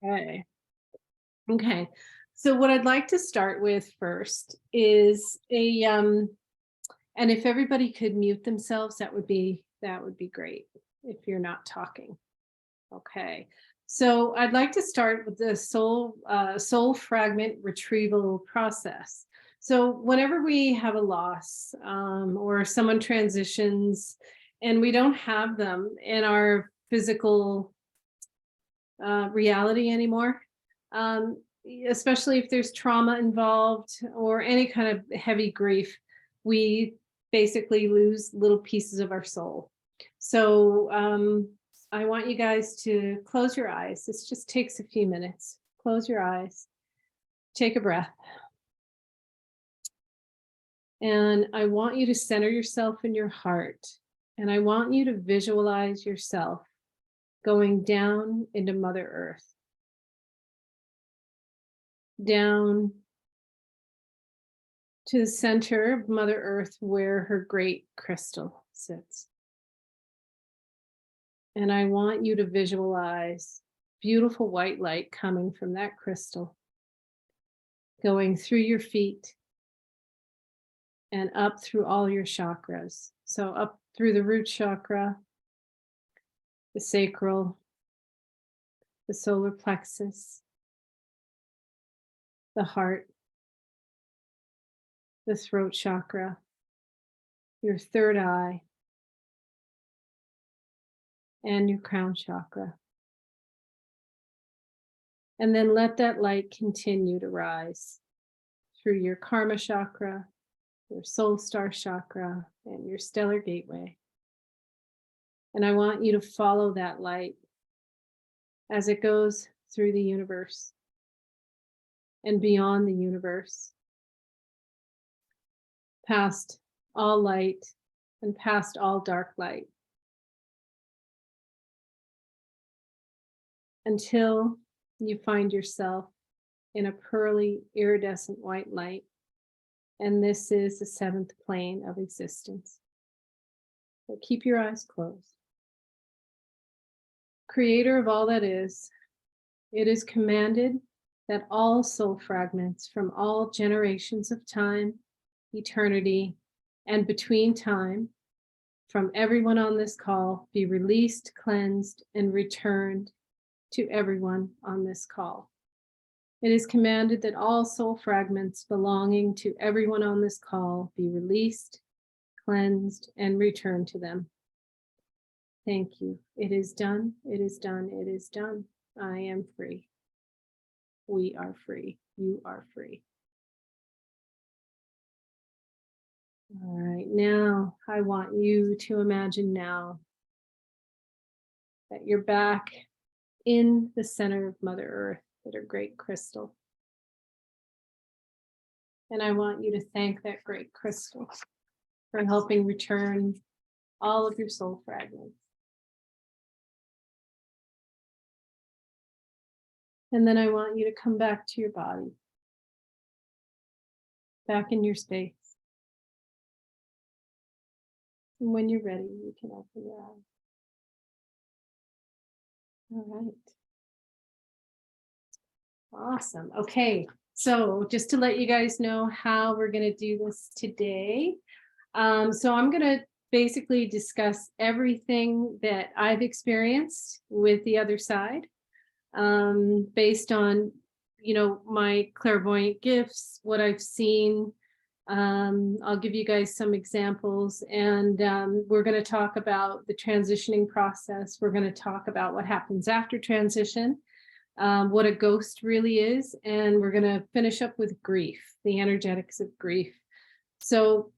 Okay. Okay. So what I'd like to start with first is and if everybody could mute themselves, that would be great if you're not talking. Okay. So I'd like to start with the soul fragment retrieval process. So whenever we have a loss, or someone transitions and we don't have them in our physical reality anymore, um, especially if there's trauma involved or any kind of heavy grief, we basically lose little pieces of our soul. So I want you guys to close your eyes. This just takes a few minutes. Close your eyes, take a breath. And I want you to center yourself in your heart. And I want you to visualize yourself going down into Mother Earth. Down to the center of Mother Earth where her great crystal sits. And I want you to visualize beautiful white light coming from that crystal, going through your feet and up through all your chakras. So up through the root chakra, the sacral, the solar plexus, the heart, the throat chakra, your third eye, and your crown chakra. And then let that light continue to rise through your karma chakra, your soul star chakra, and your stellar gateway. And I want you to follow that light as it goes through the universe and beyond the universe, past all light and past all dark light, until you find yourself in a pearly iridescent white light. And this is the seventh plane of existence. So keep your eyes closed. Creator of all that is, it is commanded that all soul fragments from all generations of time, eternity, and between time, from everyone on this call, be released, cleansed, and returned to everyone on this call. It is commanded that all soul fragments belonging to everyone on this call be released, cleansed, and returned to them. Thank you. It is done. It is done. It is done. I am free. We are free. You are free. All right. Now I want you to imagine now that you're back in the center of Mother Earth at her great crystal. And I want you to thank that great crystal for helping return all of your soul fragments. And then I want you to come back to your body, back in your space. And when you're ready, you can open your eyes. All right. Awesome. Okay. So just to let you guys know how we're going to do this today. So I'm going to basically discuss everything that I've experienced with the other side, based on, my clairvoyant gifts, what I've seen. I'll give you guys some examples, and we're going to talk about the transitioning process. We're going to talk about what happens after transition, what a ghost really is, and we're going to finish up with grief, the energetics of grief. So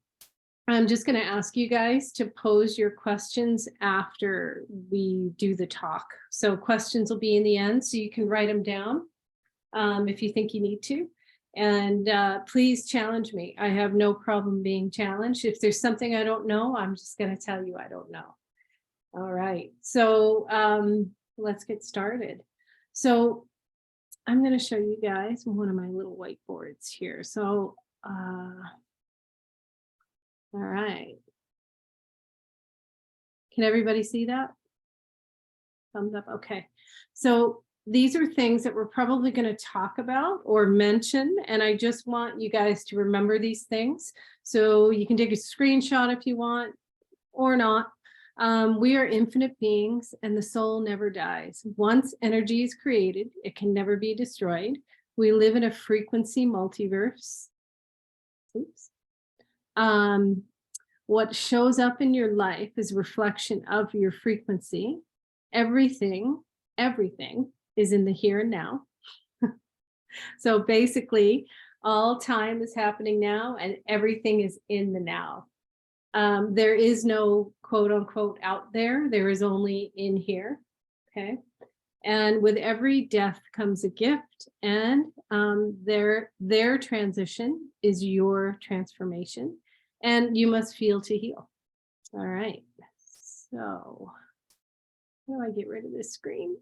I'm just going to ask you guys to pose your questions after we do the talk. So questions will be in the end, so you can write them down if you think you need to. And please challenge me. I have no problem being challenged. If there's something I don't know, I'm just going to tell you I don't know. All right. So let's get started. So I'm going to show you guys one of my little whiteboards here. So all right. Can everybody see that? Thumbs up. Okay. So these are things that we're probably going to talk about or mention, and I just want you guys to remember these things. So you can take a screenshot if you want or not. We are infinite beings and the soul never dies. Once energy is created, it can never be destroyed. We live in a frequency multiverse. Oops. What shows up in your life is a reflection of your frequency. Everything is in the here and now. So basically, all time is happening now and everything is in the now. There is no quote unquote out there. There is only in here. Okay. And with every death comes a gift, and their transition is your transformation, and you must feel to heal. All right. So how do I get rid of this screen?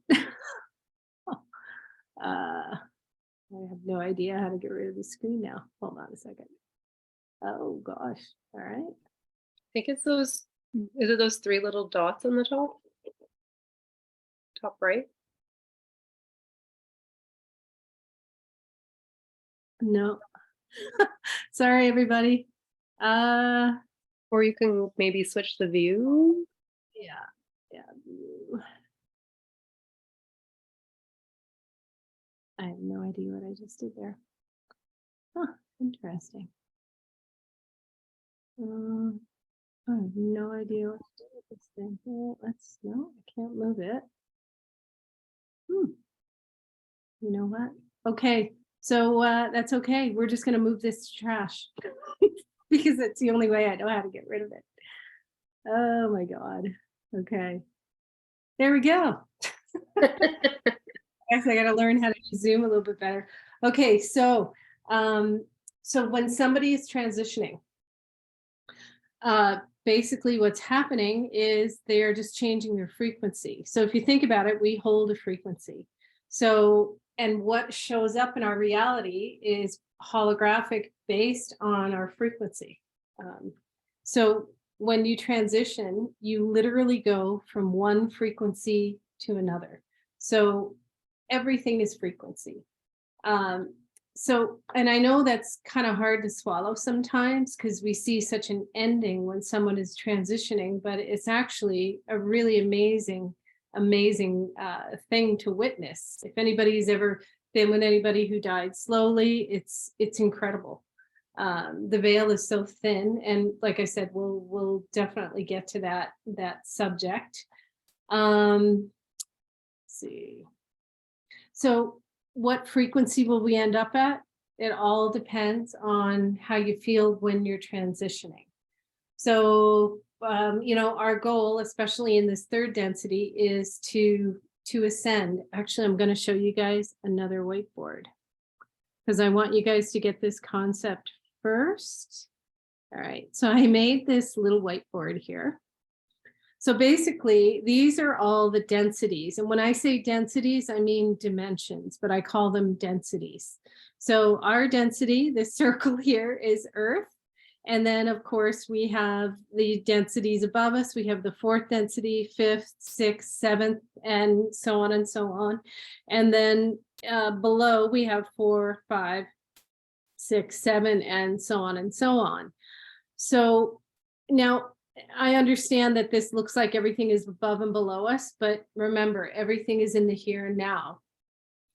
I have no idea how to get rid of the screen now. Hold on a second. Oh gosh. All right. I think it's those, is it those three little dots on the top? Top right? No. Sorry, everybody. Or you can maybe switch the view. Yeah. I have no idea what I just did there. Huh, interesting. I have no idea what to do with this thing. Well, no, I can't move it. You know what? Okay, so that's okay. We're just gonna move this to trash because it's the only way I know how to get rid of it. Oh my God. Okay. There we go. I guess I gotta learn how to Zoom a little bit better. Okay, so so when somebody is transitioning, basically what's happening is they're just changing their frequency. So if you think about it, we hold a frequency. So, and what shows up in our reality is holographic based on our frequency. So when you transition, you literally go from one frequency to another. So everything is frequency. So, and I know that's kind of hard to swallow sometimes because we see such an ending when someone is transitioning, but it's actually a really amazing thing to witness. If anybody's ever been with anybody who died slowly, it's incredible. The veil is so thin, and like I said, we'll definitely get to that subject. Let's see. So what frequency will we end up at? It all depends on how you feel when you're transitioning. So, our goal, especially in this third density, is to ascend. Actually, I'm going to show you guys another whiteboard because I want you guys to get this concept first. All right, so I made this little whiteboard here. So basically, these are all the densities. And when I say densities, I mean dimensions, but I call them densities. So our density, this circle here, is Earth. And then, of course, we have the densities above us. We have the fourth density, fifth, sixth, seventh, and so on and so on. And then below, we have 4, 5, 6, 7, and so on and so on. So now, I understand that this looks like everything is above and below us, but remember, everything is in the here and now.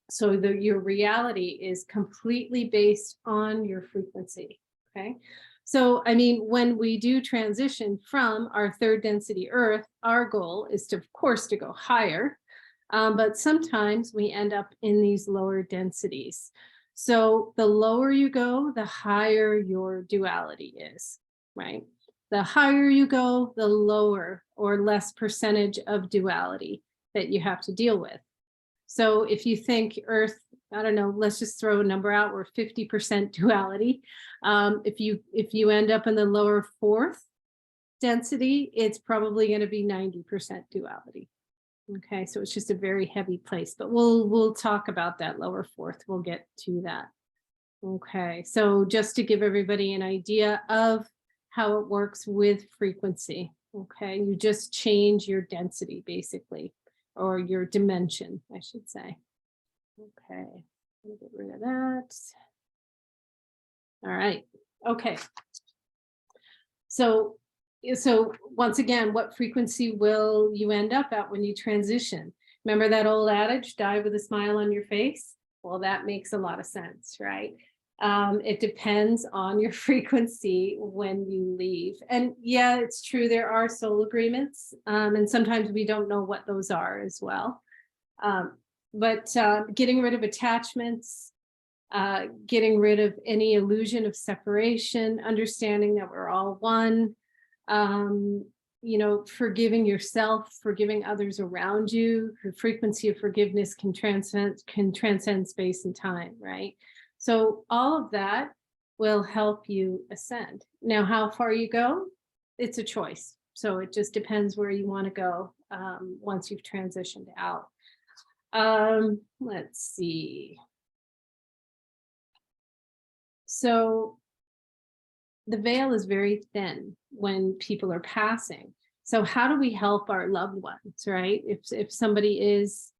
So your reality is completely based on your frequency, okay? So, I mean, when we do transition from our third density Earth, our goal is to, of course, to go higher, but sometimes we end up in these lower densities. So the lower you go, the higher your duality is, right? The higher you go, the lower or less percentage of duality that you have to deal with. So if you think Earth, I don't know, let's just throw a number out, we're 50% duality. If you end up in the lower fourth density, it's probably going to be 90% duality. Okay, so it's just a very heavy place, but we'll talk about that lower fourth. We'll get to that. Okay, so just to give everybody an idea of how it works with frequency. Okay, you just change your density basically, or your dimension, I should say. Okay, let me get rid of that. All right. Okay. So once again, what frequency will you end up at when you transition? Remember that old adage, die with a smile on your face? Well, that makes a lot of sense, right? It depends on your frequency when you leave. And yeah, it's true, there are soul agreements, and sometimes we don't know what those are as well. But getting rid of attachments, getting rid of any illusion of separation, understanding that we're all one, forgiving yourself, forgiving others around you. The frequency of forgiveness can transcend space and time, right? So all of that will help you ascend. Now, how far you go, it's a choice. So it just depends where you want to go once you've transitioned out. Let's see. So the veil is very thin when people are passing. So how do we help our loved ones, right? If somebody is,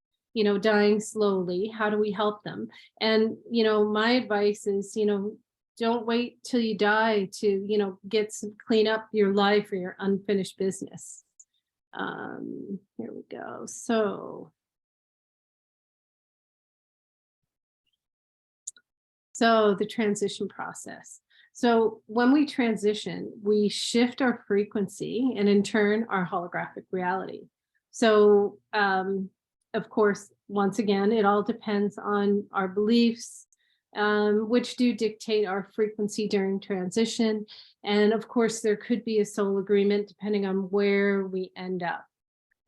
dying slowly, how do we help them? And, my advice is, don't wait till you die to, clean up your life or your unfinished business. Here we go. So the transition process. So when we transition, we shift our frequency and in turn, our holographic reality. So, of course, once again, it all depends on our beliefs, which do dictate our frequency during transition. And of course, there could be a soul agreement depending on where we end up.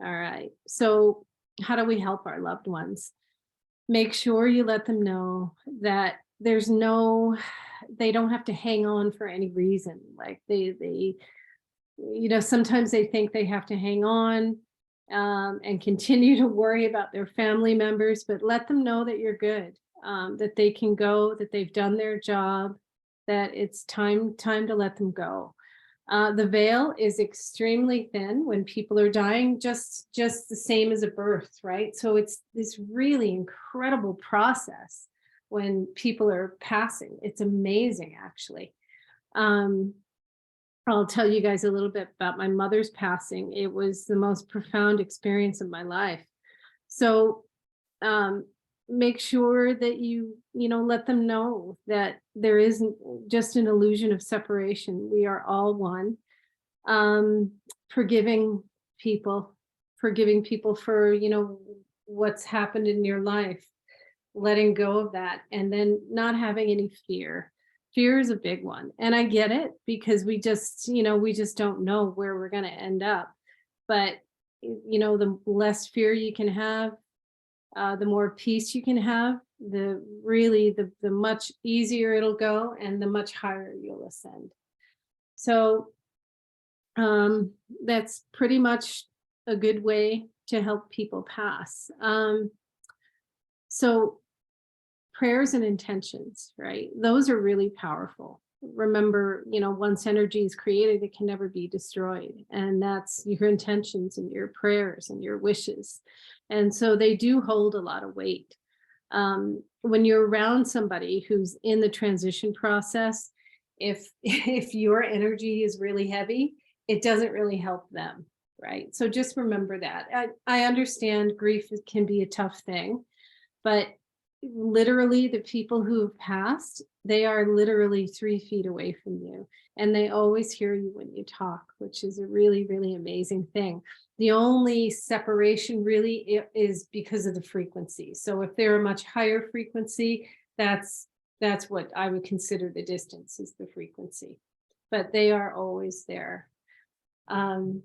All right. So how do we help our loved ones? Make sure you let them know that they don't have to hang on for any reason. Like they sometimes they think they have to hang on and continue to worry about their family members, but let them know that you're good, that they can go, that they've done their job, that it's time to let them go. The veil is extremely thin when people are dying, just the same as a birth, right? So it's this really incredible process when people are passing. It's amazing, actually. I'll tell you guys a little bit about my mother's passing. It was the most profound experience of my life. So make sure that you let them know that there isn't just an illusion of separation. We are all one. Forgiving people for what's happened in your life, letting go of that, and then not having any fear. Fear is a big one, and I get it, because we just don't know where we're going to end up. But the less fear you can have, the more peace you can have, the much easier it'll go, and the much higher you'll ascend. So that's pretty much a good way to help people pass. So prayers and intentions, right? Those are really powerful. Remember, once energy is created, it can never be destroyed. And that's your intentions and your prayers and your wishes. And so they do hold a lot of weight. When you're around somebody who's in the transition process, if your energy is really heavy, it doesn't really help them, right? So just remember that. I understand grief can be a tough thing, but literally the people who have passed, they are literally 3 feet away from you, and they always hear you when you talk, which is a really, really amazing thing. The only separation really is because of the frequency. So if they're a much higher frequency, that's what I would consider the distance, is the frequency, but they are always there. When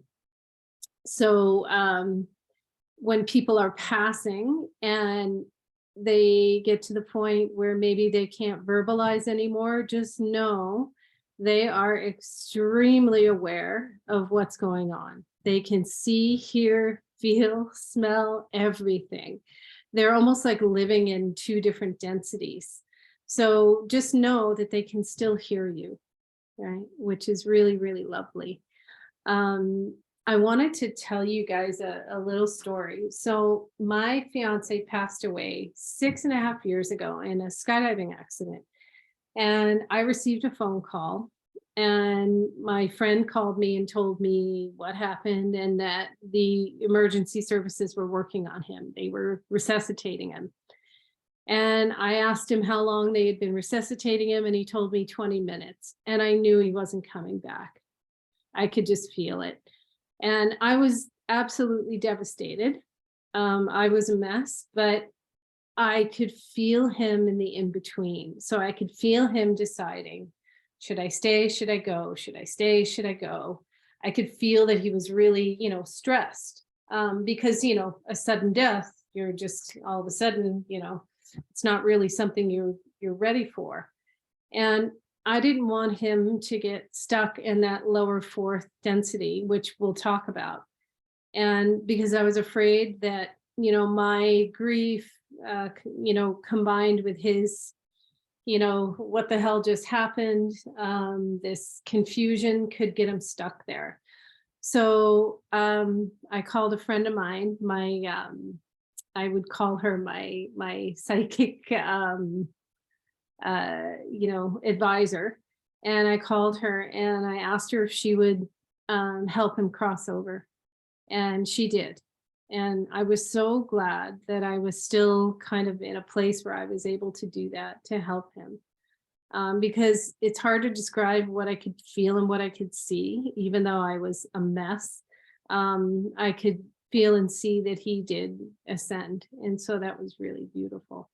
people are passing and they get to the point where maybe they can't verbalize anymore, just know they are extremely aware of what's going on. They can see, hear, feel, smell everything. They're almost like living in 2 different densities. So just know that they can still hear you, right? Which is really, really lovely. I wanted to tell you guys a little story. So my fiance passed away 6.5 years ago in a skydiving accident. And I received a phone call, and my friend called me and told me what happened and that the emergency services were working on him. They were resuscitating him. And I asked him how long they had been resuscitating him, and he told me 20 minutes. And I knew he wasn't coming back. I could just feel it. And I was absolutely devastated. I was a mess, but I could feel him in the in-between. So I could feel him deciding, should I stay? Should I go? Should I stay? Should I go? I could feel that he was really, stressed, because, a sudden death, you're just all of a sudden, it's not really something you're ready for. And I didn't want him to get stuck in that lower fourth density, which we'll talk about. And because I was afraid that, my grief, combined with his, what the hell just happened, this confusion could get him stuck there. So I called a friend of mine, I would call her my psychic, advisor. And I called her and I asked her if she would help him cross over. And she did. And I was so glad that I was still kind of in a place where I was able to do that to help him. Because it's hard to describe what I could feel and what I could see, even though I was a mess. I could feel and see that he did ascend. And so that was really beautiful.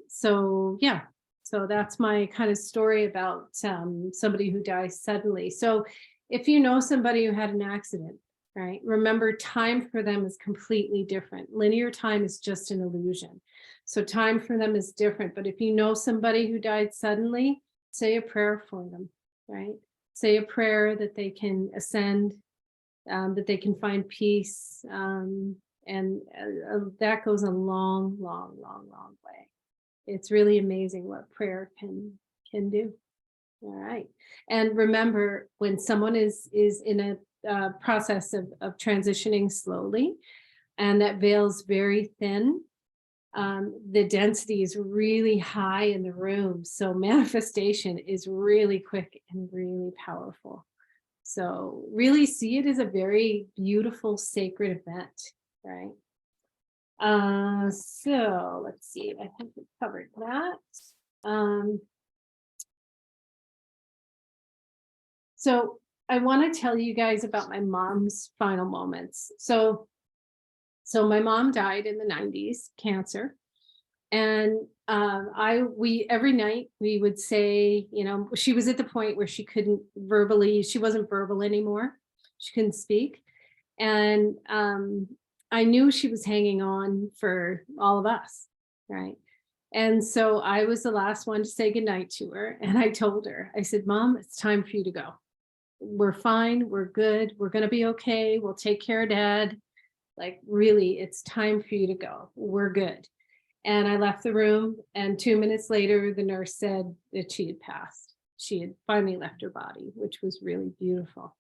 So that's my kind of story about somebody who dies suddenly. So if you know somebody who had an accident, right, remember time for them is completely different. Linear time is just an illusion. So time for them is different. But if you know somebody who died suddenly, say a prayer for them, right? Say a prayer that they can ascend, that they can find peace. And that goes a long, long, long, long way. It's really amazing what prayer can do. All right. And remember, when someone is in a process of transitioning slowly, and that veil's very thin, the density is really high in the room. So manifestation is really quick and really powerful. So really see it as a very beautiful, sacred event, right? So let's see, I think we covered that. So I want to tell you guys about my mom's final moments. So my mom died in the 90s, cancer. And we every night we would say, she was at the point where she wasn't verbal anymore. She couldn't speak. And I knew she was hanging on for all of us, right? And so I was the last one to say goodnight to her. And I told her, I said, Mom, it's time for you to go. We're fine. We're good. We're going to be okay. We'll take care of Dad. Like, really, it's time for you to go. We're good. And I left the room. And 2 minutes later, the nurse said that she had passed. She had finally left her body, which was really beautiful.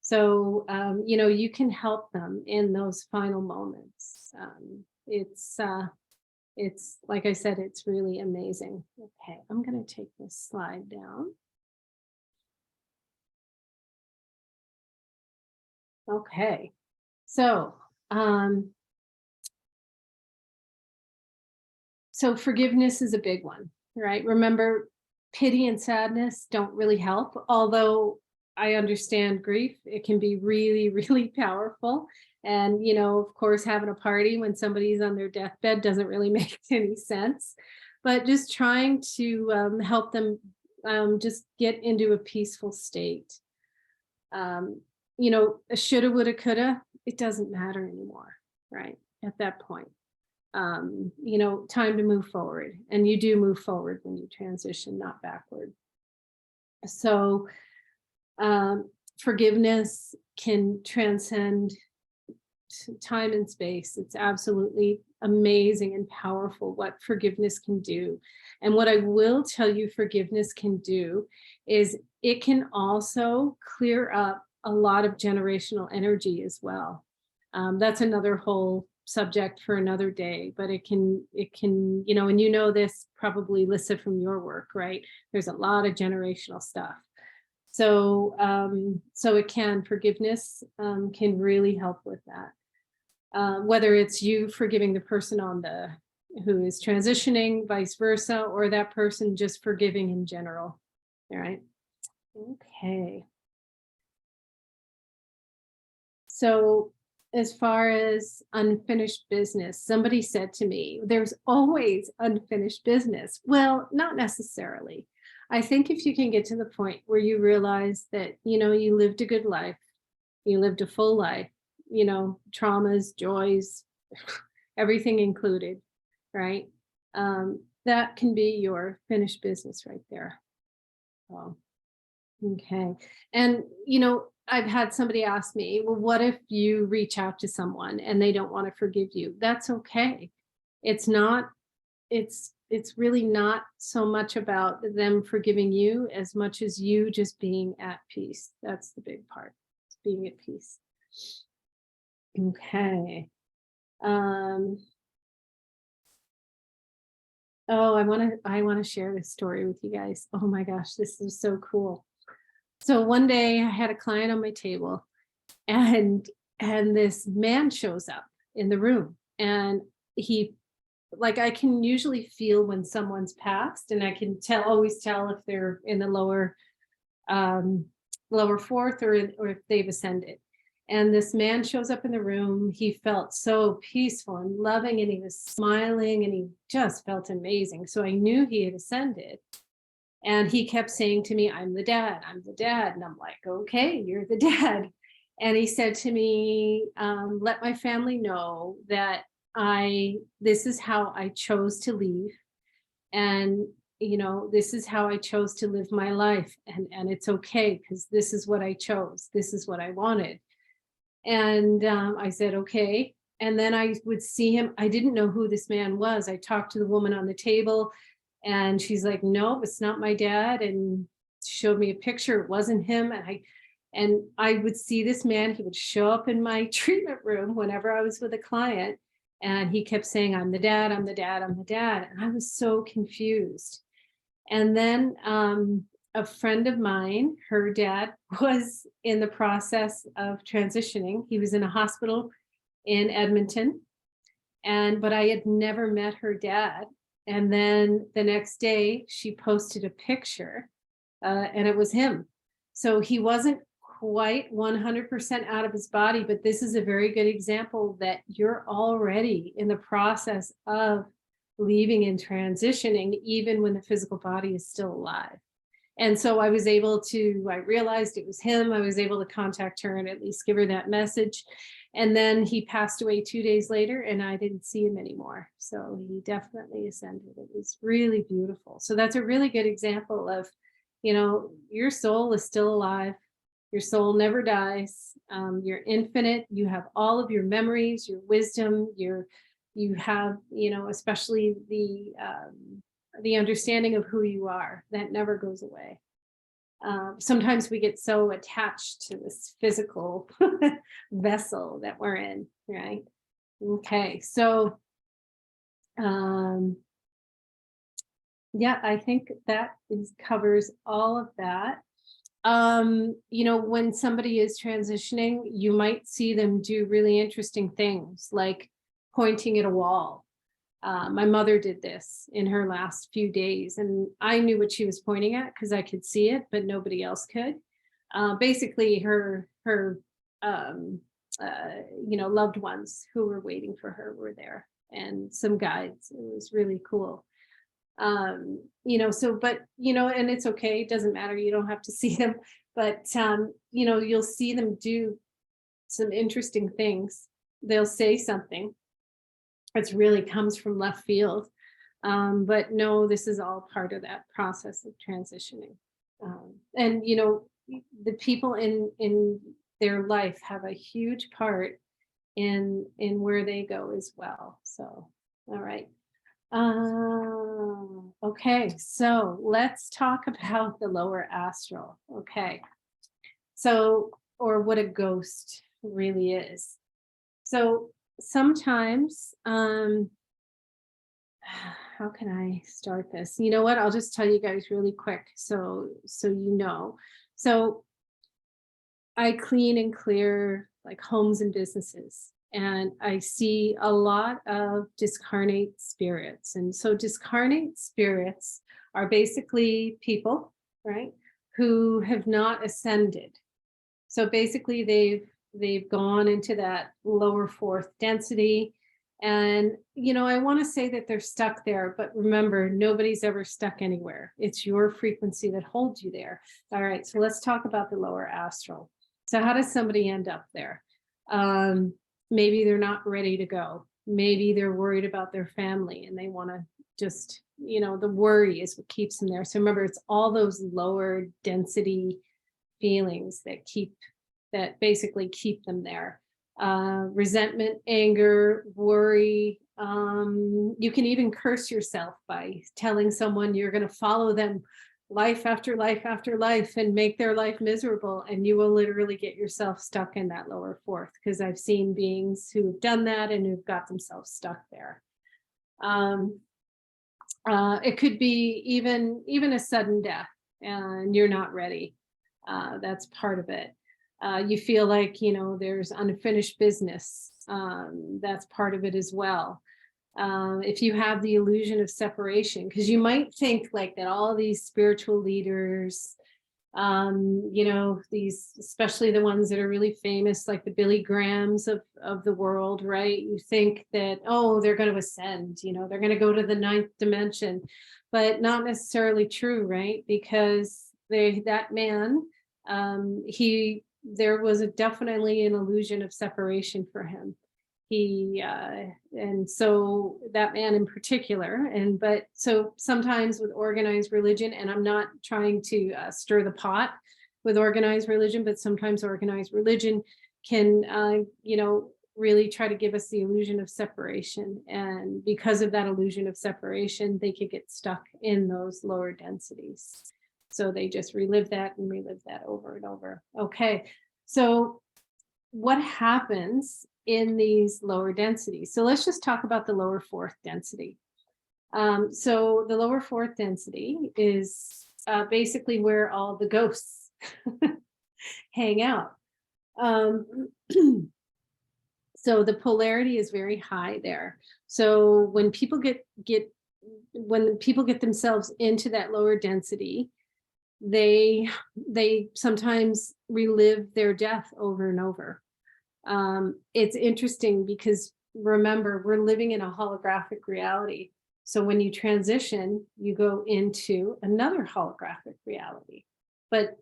So, you can help them in those final moments. It's like I said, it's really amazing. Okay, I'm going to take this slide down. Okay, so forgiveness is a big one, right? Remember, pity and sadness don't really help, although I understand grief. It can be really, really powerful. And, of course, having a party when somebody's on their deathbed doesn't really make any sense. But just trying to help them just get into a peaceful state. A shoulda, woulda, coulda, it doesn't matter anymore, right? At that point. Time to move forward. And you do move forward when you transition, not backward. So forgiveness can transcend time and space. It's absolutely amazing and powerful what forgiveness can do. And what I will tell you forgiveness can do is it can also clear up a lot of generational energy as well. That's another whole subject for another day, but it can, you know, and you know this probably, Lissa, from your work, right? There's a lot of generational stuff. So, so it can, forgiveness can really help with that. Whether it's you forgiving the person who is transitioning, vice versa, or that person just forgiving in general. All right. Okay. So as far as unfinished business, somebody said to me, there's always unfinished business. Well, not necessarily. I think if you can get to the point where you realize that, you know, you lived a good life, you lived a full life, you know, traumas, joys, everything included, right? That can be your finished business right there. Oh, okay. And, you know, I've had somebody ask me, well, what if you reach out to someone and they don't want to forgive you? That's okay. It's not, it's really not so much about them forgiving you as much as you just being at peace. That's the big part, being at peace. Okay. Oh, I want to share this story with you guys. Oh my gosh, this is so cool. So one day I had a client on my table, and this man shows up in the room, and he, like, I can usually feel when someone's passed, and I can always tell if they're in the lower fourth or if they've ascended. And this man shows up in the room. He felt so peaceful and loving, and he was smiling, and he just felt amazing. So I knew he had ascended. And he kept saying to me, I'm the dad, I'm the dad. And I'm like, okay, you're the dad. And he said to me, let my family know that this is how I chose to leave. And, you know, this is how I chose to live my life. And it's okay, because this is what I chose. This is what I wanted. And I said, okay. And then I would see him. I didn't know who this man was. I talked to the woman on the table, and she's like, no, it's not my dad. And showed me a picture. It wasn't him. And I would see this man. He would show up in my treatment room whenever I was with a client. And he kept saying, I'm the dad, I'm the dad, I'm the dad. And I was so confused. And then a friend of mine, her dad was in the process of transitioning. He was in a hospital in Edmonton. But I had never met her dad. And then the next day she posted a picture and it was him. So he wasn't quite 100% out of his body, but this is a very good example that you're already in the process of leaving and transitioning, even when the physical body is still alive. And so I realized it was him. I was able to contact her and at least give her that message. And then he passed away 2 days later, and I didn't see him anymore. So he definitely ascended. It was really beautiful. So that's a really good example of, you know, your soul is still alive. Your soul never dies. You're infinite. You have all of your memories, your wisdom, you have, you know, especially the understanding of who you are. That never goes away. Sometimes we get so attached to this physical vessel that we're in, right? Okay, so yeah, I think that covers all of that. You know, when somebody is transitioning, you might see them do really interesting things, like pointing at a wall. My mother did this in her last few days, and I knew what she was pointing at because I could see it, but nobody else could. Basically, her you know, loved ones who were waiting for her were there, and some guides. It was really cool. You know, so, but, you know, and it's okay. It doesn't matter. You don't have to see them, but, you know, you'll see them do some interesting things. They'll say something. It really comes from left field. But no, this is all part of that process of transitioning. And, you know, the people in their life have a huge part in where they go as well. So, all right. Okay, so let's talk about the lower astral. Okay. So what a ghost really is. So sometimes, how can I start this? You know what? I'll just tell you guys really quick, so you know. So I clean and clear like homes and businesses, and I see a lot of discarnate spirits. And so discarnate spirits are basically people, right, who have not ascended. So basically they've gone into that lower fourth density. And I want to say that they're stuck there, but remember, nobody's ever stuck anywhere. It's your frequency that holds you there. All right, so let's talk about the lower astral. So how does somebody end up there? Maybe they're not ready to go. Maybe they're worried about their family and they want to just, the worry is what keeps them there. So remember, it's all those lower density feelings that basically keep them there. Resentment, anger, worry. You can even curse yourself by telling someone you're going to follow them life after life after life and make their life miserable, and you will literally get yourself stuck in that lower fourth, because I've seen beings who've done that and who've got themselves stuck there. It could be even a sudden death and you're not ready. That's part of it. You feel like, there's unfinished business. That's part of it as well. If you have the illusion of separation, because you might think like that all these spiritual leaders, these, especially the ones that are really famous, like the Billy Grahams of the world, right? You think that, oh, they're going to ascend, they're going to go to the ninth dimension, but not necessarily true, right? Because that man, there was definitely an illusion of separation for him. And so that man in particular, but so sometimes with organized religion, and I'm not trying to stir the pot with organized religion, but sometimes organized religion can, really try to give us the illusion of separation. And because of that illusion of separation, they could get stuck in those lower densities. So they just relive that over and over. Okay, so what happens in these lower densities? So let's just talk about the lower fourth density. So the lower fourth density is basically where all the ghosts hang out. So the polarity is very high there. So when people get themselves into that lower density, they sometimes relive their death over and over. It's interesting because remember, we're living in a holographic reality. So when you transition, you go into another holographic reality. But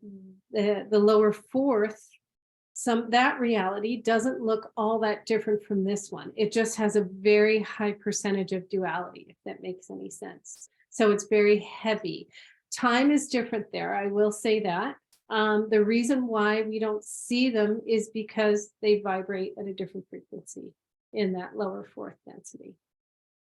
the lower fourth, that reality doesn't look all that different from this one. It just has a very high percentage of duality, if that makes any sense. So it's very heavy. Time is different there, I will say that. The reason why we don't see them is because they vibrate at a different frequency in that lower fourth density.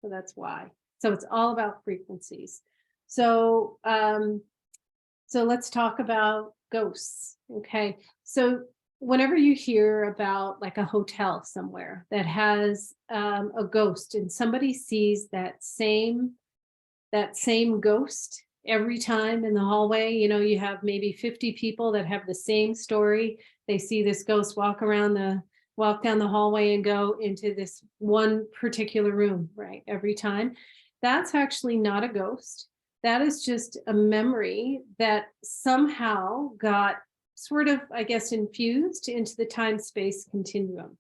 So that's why. So it's all about frequencies. So, so let's talk about ghosts. Okay. So whenever you hear about like a hotel somewhere that has a ghost, and somebody sees that same ghost every time in the hallway, you have maybe 50 people that have the same story. They see this ghost walk down the hallway and go into this one particular room, right? Every time. That's actually not a ghost. That is just a memory that somehow got sort of, I guess, infused into the time-space continuum.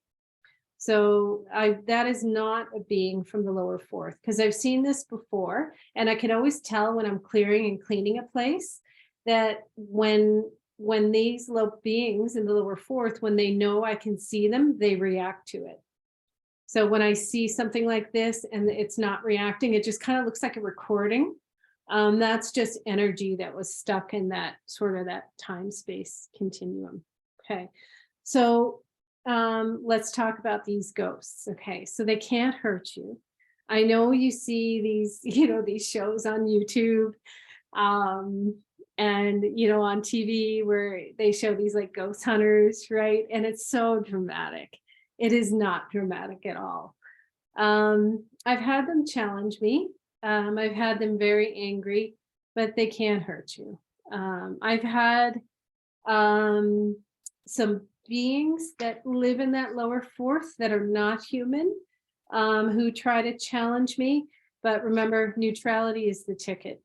So that is not a being from the lower fourth, because I've seen this before, and I can always tell when I'm clearing and cleaning a place that when these low beings in the lower fourth, when they know I can see them, they react to it. So when I see something like this and it's not reacting, it just kind of looks like a recording. That's just energy that was stuck in that sort of that time-space continuum. Okay, so let's talk about these ghosts. Okay, so they can't hurt you. I know you see these, these shows on YouTube, And, on TV where they show these like ghost hunters, right? And it's so dramatic. It is not dramatic at all. I've had them challenge me. I've had them very angry, but they can't hurt you. I've had some beings that live in that lower fourth that are not human, who try to challenge me. But remember, neutrality is the ticket.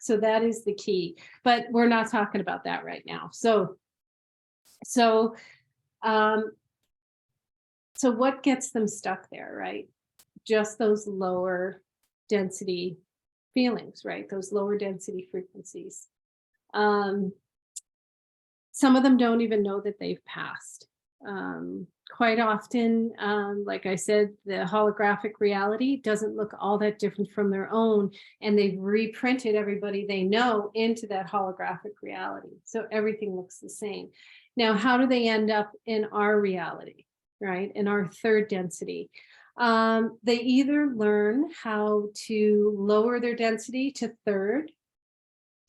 So that is the key. But we're not talking about that right now. So what gets them stuck there, right? Just those lower density feelings, right? Those lower density frequencies. Some of them don't even know that they've passed. Quite often, like I said, the holographic reality doesn't look all that different from their own, and they've reprinted everybody they know into that holographic reality. So everything looks the same. Now, how do they end up in our reality, right? In our third density? They either learn how to lower their density to third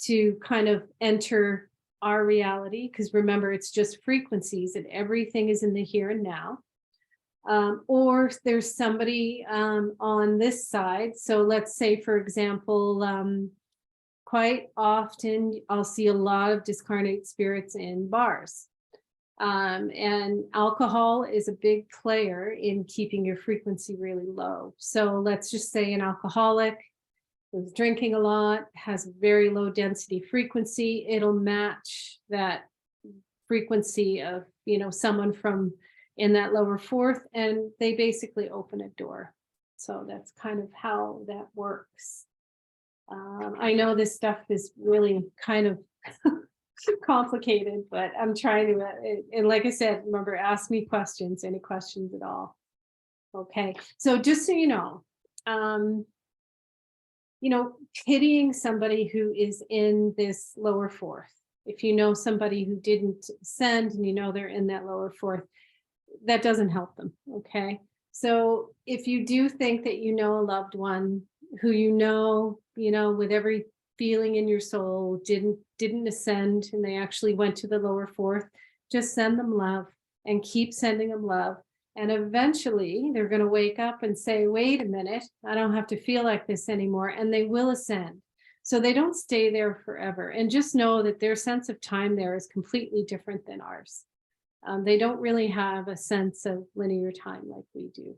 to kind of enter our reality, because remember, it's just frequencies and everything is in the here and now. Or there's somebody on this side. So let's say, for example, quite often I'll see a lot of discarnate spirits in bars. And alcohol is a big player in keeping your frequency really low. So let's just say an alcoholic who's drinking a lot, has very low density frequency, it'll match that frequency of, someone from in that lower fourth, and they basically open a door. So that's kind of how that works. I know this stuff is really kind of complicated, but I'm trying to, and like I said, remember, ask me questions, any questions at all. Okay, so just so you know, pitying somebody who is in this lower fourth. If you know somebody who didn't ascend and they're in that lower fourth, that doesn't help them, okay? So if you do think that a loved one who with every feeling in your soul didn't ascend and they actually went to the lower fourth, just send them love and keep sending them love. And eventually they're going to wake up and say, wait a minute, I don't have to feel like this anymore. And they will ascend. So they don't stay there forever. And just know that their sense of time there is completely different than ours. They don't really have a sense of linear time like we do.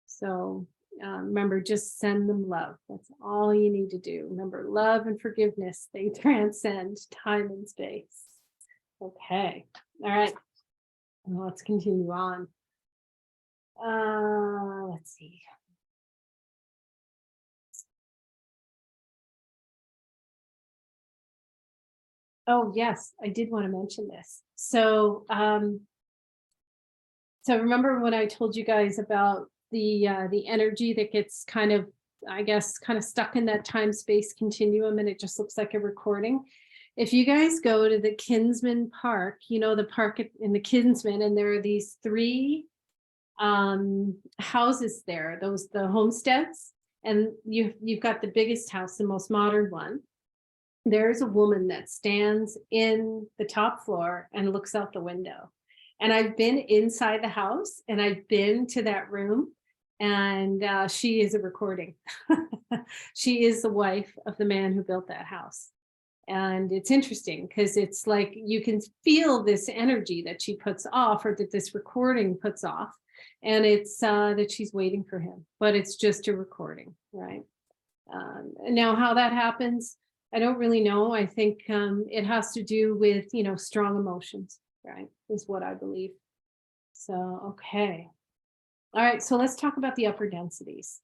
So remember, just send them love. That's all you need to do. Remember, love and forgiveness, they transcend time and space. Okay. All right. Well, let's continue on. Let's see. Oh, yes, I did want to mention this. So remember when I told you guys about the energy that gets kind of stuck in that time-space continuum and it just looks like a recording? If you guys go to the Kinsman Park, the park in the Kinsman, and there are these three houses there, the homesteads, and you've got the biggest house, the most modern one. There's a woman that stands in the top floor and looks out the window. And I've been inside the house and I've been to that room, and she is a recording. She is the wife of the man who built that house. And it's interesting because it's like you can feel this energy that she puts off, or that this recording puts off. And it's that she's waiting for him, but it's just a recording, right? Now, how that happens, I don't really know. I think it has to do with, strong emotions, right? Is what I believe. So, okay. All right. So let's talk about the upper densities.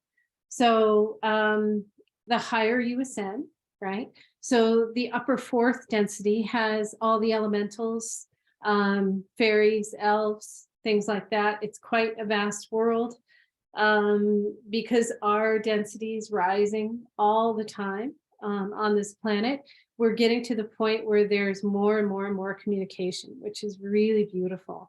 So the higher you ascend, right? So the upper fourth density has all the elementals, fairies, elves, things like that. It's quite a vast world because our density is rising all the time on this planet. We're getting to the point where there's more and more and more communication, which is really beautiful.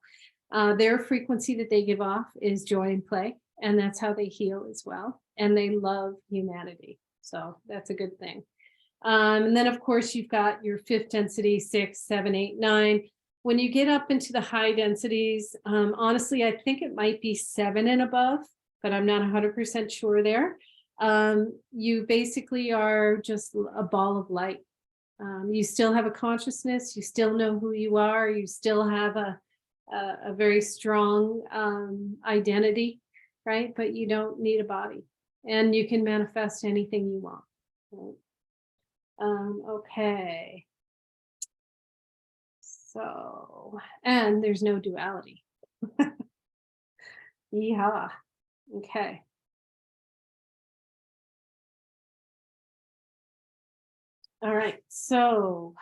Their frequency that they give off is joy and play, and that's how they heal as well. And they love humanity. So that's a good thing. And then of course you've got your fifth density, 6, 7, 8, 9. When you get up into the high densities, honestly, I think it might be 7 and above, but I'm not 100% sure there. You basically are just a ball of light. You still have a consciousness, you still know who you are, you still have a very strong identity, right? But you don't need a body, and you can manifest anything you want. Right? Okay. So, and there's no duality. Yeehaw. Okay. All right. So,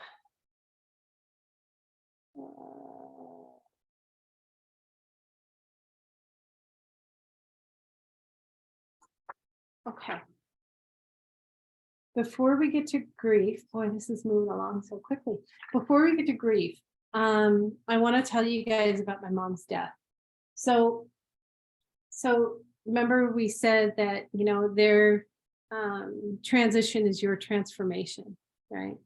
okay. Before we get to grief, boy, this is moving along so quickly. Before we get to grief, I want to tell you guys about my mom's death. So remember we said that, you know, their transition is your transformation, right?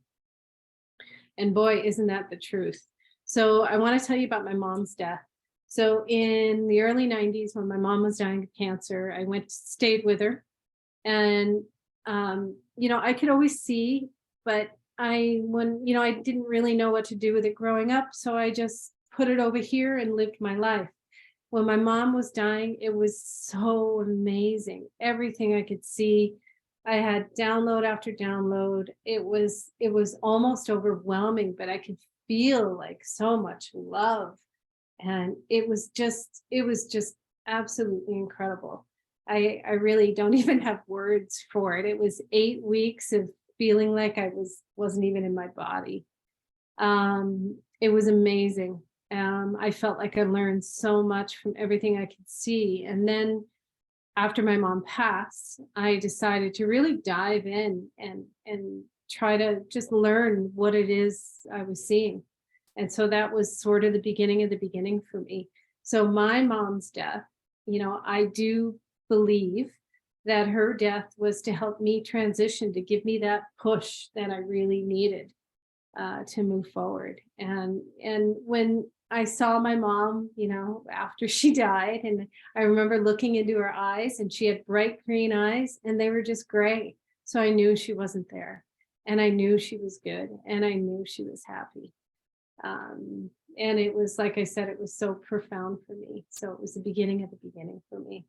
And boy, isn't that the truth. So I want to tell you about my mom's death. So in the early 90s, when my mom was dying of cancer, I stayed with her. And, you know, I could always see, but I didn't really know what to do with it growing up. So I just put it over here and lived my life. When my mom was dying, it was so amazing. Everything I could see, I had download after download. It was almost overwhelming, but I could feel like so much love. And it was just absolutely incredible. I really don't even have words for it. It was 8 weeks of feeling like I wasn't even in my body. It was amazing. I felt like I learned so much from everything I could see. And then after my mom passed, I decided to really dive in and try to just learn what it is I was seeing. And so that was sort of the beginning of the beginning for me. So my mom's death, you know, I do believe that her death was to help me transition, to give me that push that I really needed to move forward. And when I saw my mom, you know, after she died, and I remember looking into her eyes, and she had bright green eyes and they were just gray. So I knew she wasn't there, and I knew she was good, and I knew she was happy. And it was, like I said, it was so profound for me. So it was the beginning of the beginning for me.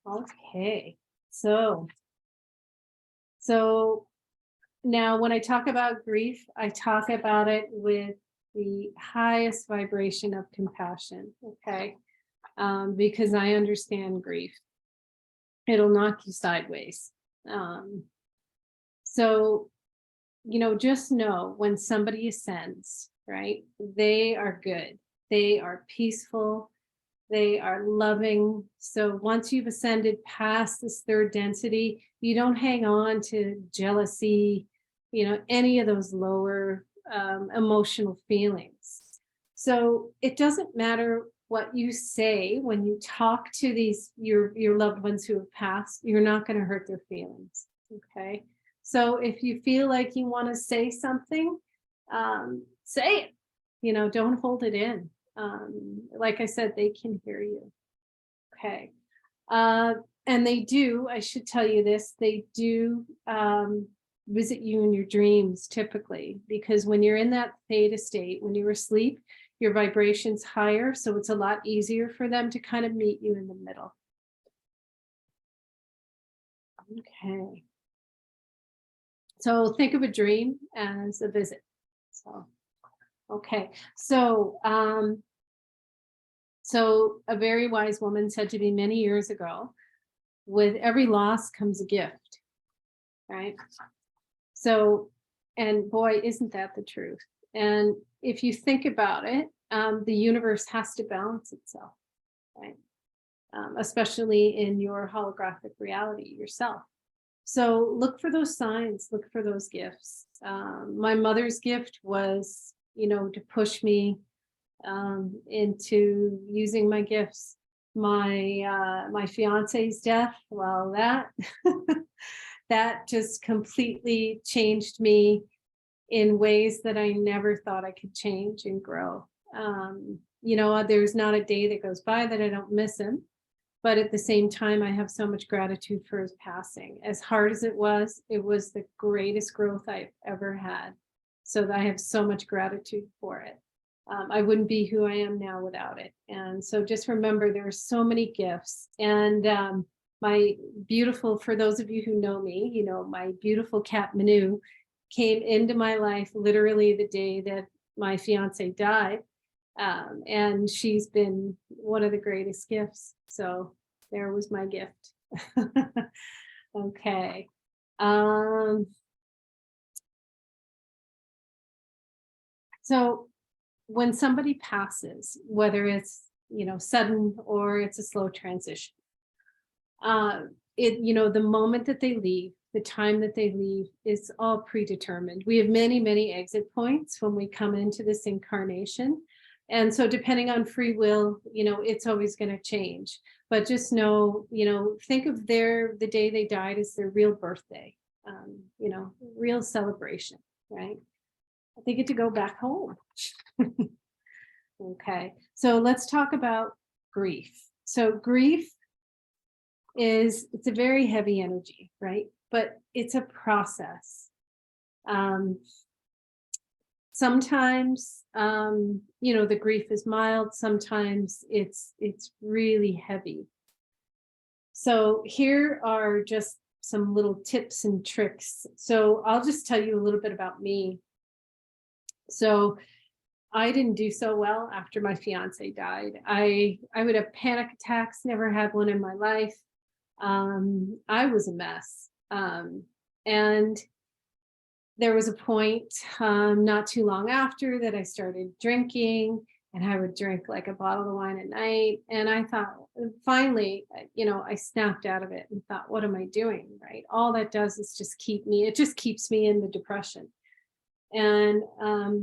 Okay, so now when I talk about grief, I talk about it with the highest vibration of compassion, okay? Because I understand grief. It'll knock you sideways. So, you know, just know when somebody ascends, right? They are good. They are peaceful. They are loving. So once you've ascended past this third density, you don't hang on to jealousy, you know, any of those lower emotional feelings. So it doesn't matter what you say when you talk to your loved ones who have passed, you're not going to hurt their feelings. Okay. So if you feel like you want to say something, say it, you know, don't hold it in. Like I said, they can hear you. Okay. And they do, I should tell you this, they do visit you in your dreams typically, because when you're in that theta state, when you're asleep, your vibration's higher. So it's a lot easier for them to kind of meet you in the middle. Okay. So think of a dream as a visit. So, okay. So a very wise woman said to me many years ago, with every loss comes a gift, right? So, and boy, isn't that the truth? And if you think about it, the universe has to balance itself, right? Especially in your holographic reality yourself. So look for those signs, look for those gifts. My mother's gift was, you know, to push me into using my gifts. My fiance's death, well, that just completely changed me in ways that I never thought I could change and grow. You know, there's not a day that goes by that I don't miss him. But at the same time, I have so much gratitude for his passing. As hard as it was the greatest growth I've ever had. So I have so much gratitude for it. I wouldn't be who I am now without it. And so just remember, there are so many gifts. And my beautiful, for those of you who know me, you know, my beautiful cat Manu came into my life literally the day that my fiance died. And she's been one of the greatest gifts. So there was my gift. Okay. So when somebody passes, whether it's, you know, sudden or it's a slow transition, you know, the moment that they leave, the time that they leave is all predetermined. We have many, many exit points when we come into this incarnation. And so depending on free will, you know, it's always going to change. But just know, you know, think of the day they died as their real birthday, you know, real celebration, right? They get to go back home. Okay, so let's talk about grief. So grief it's a very heavy energy, right? But it's a process. Sometimes, you know, the grief is mild. Sometimes it's really heavy. So here are just some little tips and tricks. So I'll just tell you a little bit about me. So I didn't do so well after my fiance died. I would have panic attacks, never had one in my life. I was a mess. And there was a point not too long after that I started drinking, and I would drink like a bottle of wine at night. And I thought, finally, you know, I snapped out of it and thought, what am I doing? Right? All that does is just keeps me in the depression. And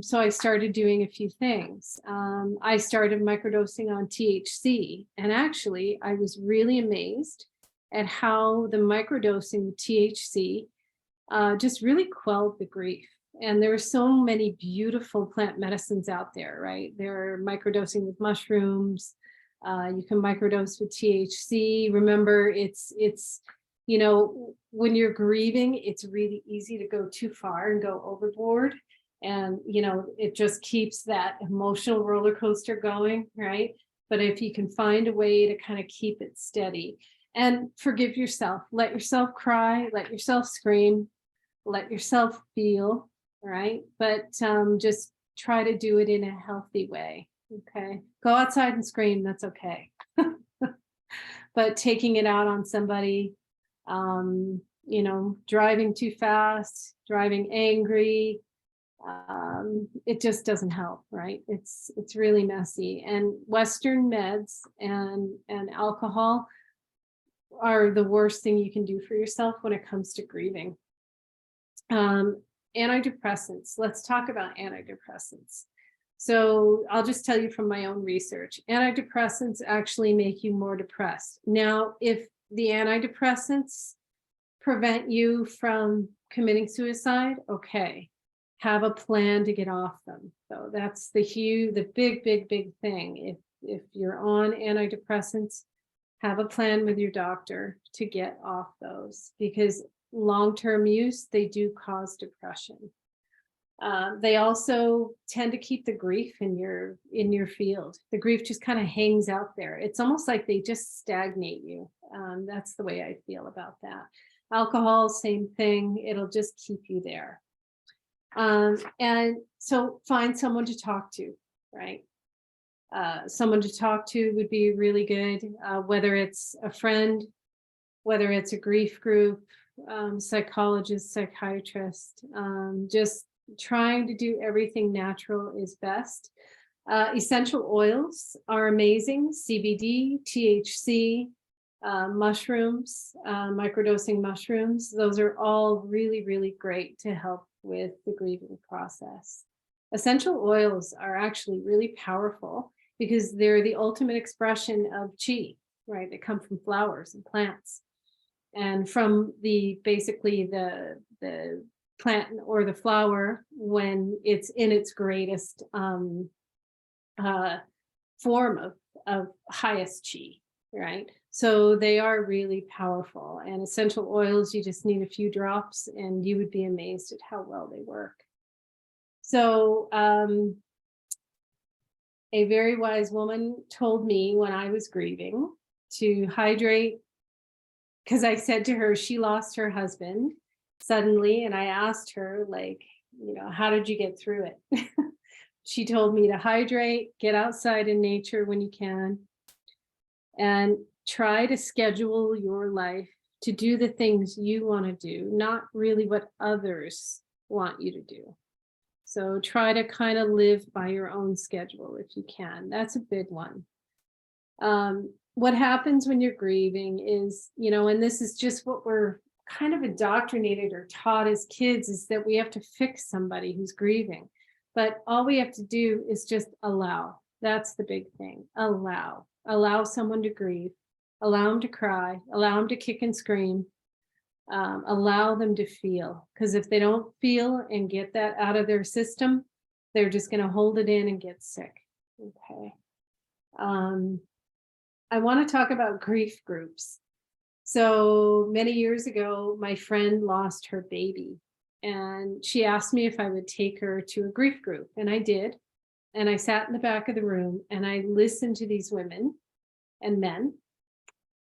so I started doing a few things. I started microdosing on THC. And actually, I was really amazed at how the microdosing with THC just really quelled the grief. And there are so many beautiful plant medicines out there, right? They're microdosing with mushrooms. You can microdose with THC. Remember, it's you know, when you're grieving, it's really easy to go too far and go overboard. And, you know, it just keeps that emotional roller coaster going, right? But if you can find a way to kind of keep it steady and forgive yourself, let yourself cry, let yourself scream, let yourself feel, right? But just try to do it in a healthy way, okay? Go outside and scream, that's okay. But taking it out on somebody, you know, driving too fast, driving angry, it just doesn't help, right? It's really messy. And Western meds and alcohol are the worst thing you can do for yourself when it comes to grieving. Antidepressants. Let's talk about antidepressants. So I'll just tell you from my own research, antidepressants actually make you more depressed. Now, if the antidepressants prevent you from committing suicide, okay, have a plan to get off them. So that's the big thing. If you're on antidepressants, have a plan with your doctor to get off those, because long-term use, they do cause depression. They also tend to keep the grief in your field. The grief just kind of hangs out there. It's almost like they just stagnate you. That's the way I feel about that. Alcohol, same thing. It'll just keep you there. And so find someone to talk to, right? Someone to talk to would be really good, whether it's a friend, whether it's a grief group, psychologist, psychiatrist. Just trying to do everything natural is best. Essential oils are amazing. CBD, THC, mushrooms, microdosing mushrooms. Those are all really, really great to help with the grieving process. Essential oils are actually really powerful because they're the ultimate expression of chi, right? They come from flowers and plants. And from basically the plant or the flower when it's in its greatest form of highest chi, right? So they are really powerful. And essential oils, you just need a few drops and you would be amazed at how well they work. So a very wise woman told me when I was grieving to hydrate, because I said to her, she lost her husband suddenly. And I asked her, like, how did you get through it? She told me to hydrate, get outside in nature when you can, and try to schedule your life to do the things you want to do, not really what others want you to do. So try to kind of live by your own schedule if you can. That's a big one. What happens when you're grieving is, and this is just what we're kind of indoctrinated or taught as kids, is that we have to fix somebody who's grieving. But all we have to do is just allow. That's the big thing. Allow someone to grieve, allow them to cry, allow them to kick and scream, allow them to feel. Because if they don't feel and get that out of their system, they're just going to hold it in and get sick. Okay. I want to talk about grief groups. So many years ago, my friend lost her baby. And she asked me if I would take her to a grief group. And I did. And I sat in the back of the room and I listened to these women and men.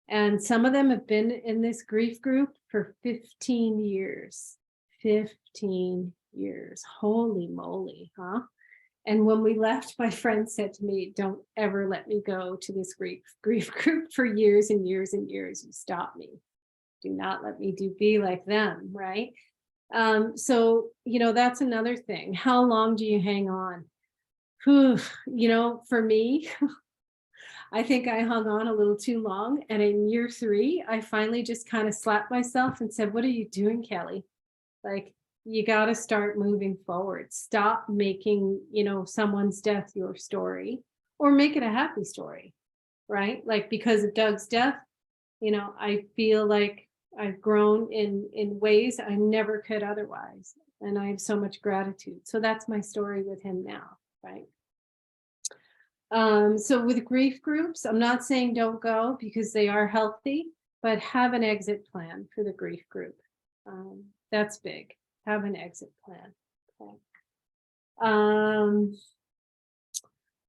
And some of them have been in this grief group for 15 years. 15 years. Holy moly, huh? And when we left, my friend said to me, don't ever let me go to this grief group for years and years and years. You stop me. Do not let me be like them, right? So, that's another thing. How long do you hang on? Whew, for me, I think I hung on a little too long. And in year 3, I finally just kind of slapped myself and said, what are you doing, Kelly? Like, you got to start moving forward. Stop making, someone's death your story, or make it a happy story, right? Like, because of Doug's death, I feel like I've grown in ways I never could otherwise. And I have so much gratitude. So that's my story with him now, right? So with grief groups, I'm not saying don't go because they are healthy, but have an exit plan for the grief group. That's big. Have an exit plan. Okay.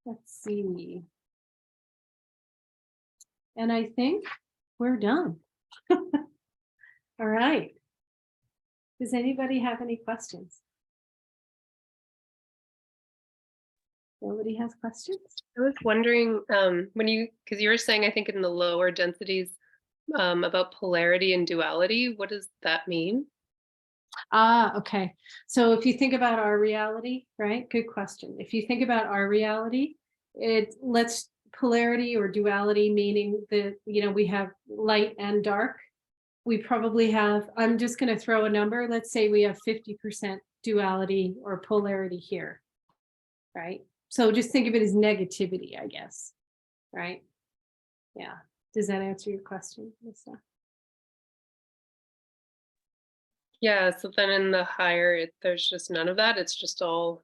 Let's see. And I think we're done. All right. Does anybody have any questions? Nobody has questions? I was wondering because you were saying, I think in the lower densities about polarity and duality, what does that mean? Okay. So if you think about our reality, right? Good question. If you think about our reality, let's polarity or duality, meaning that, we have light and dark. We probably have, I'm just going to throw a number. Let's say we have 50% duality or polarity here, right? So just think of it as negativity, I guess, right? Yeah. Does that answer your question, Lisa? Yeah, so then in the higher, there's just none of that. It's just all.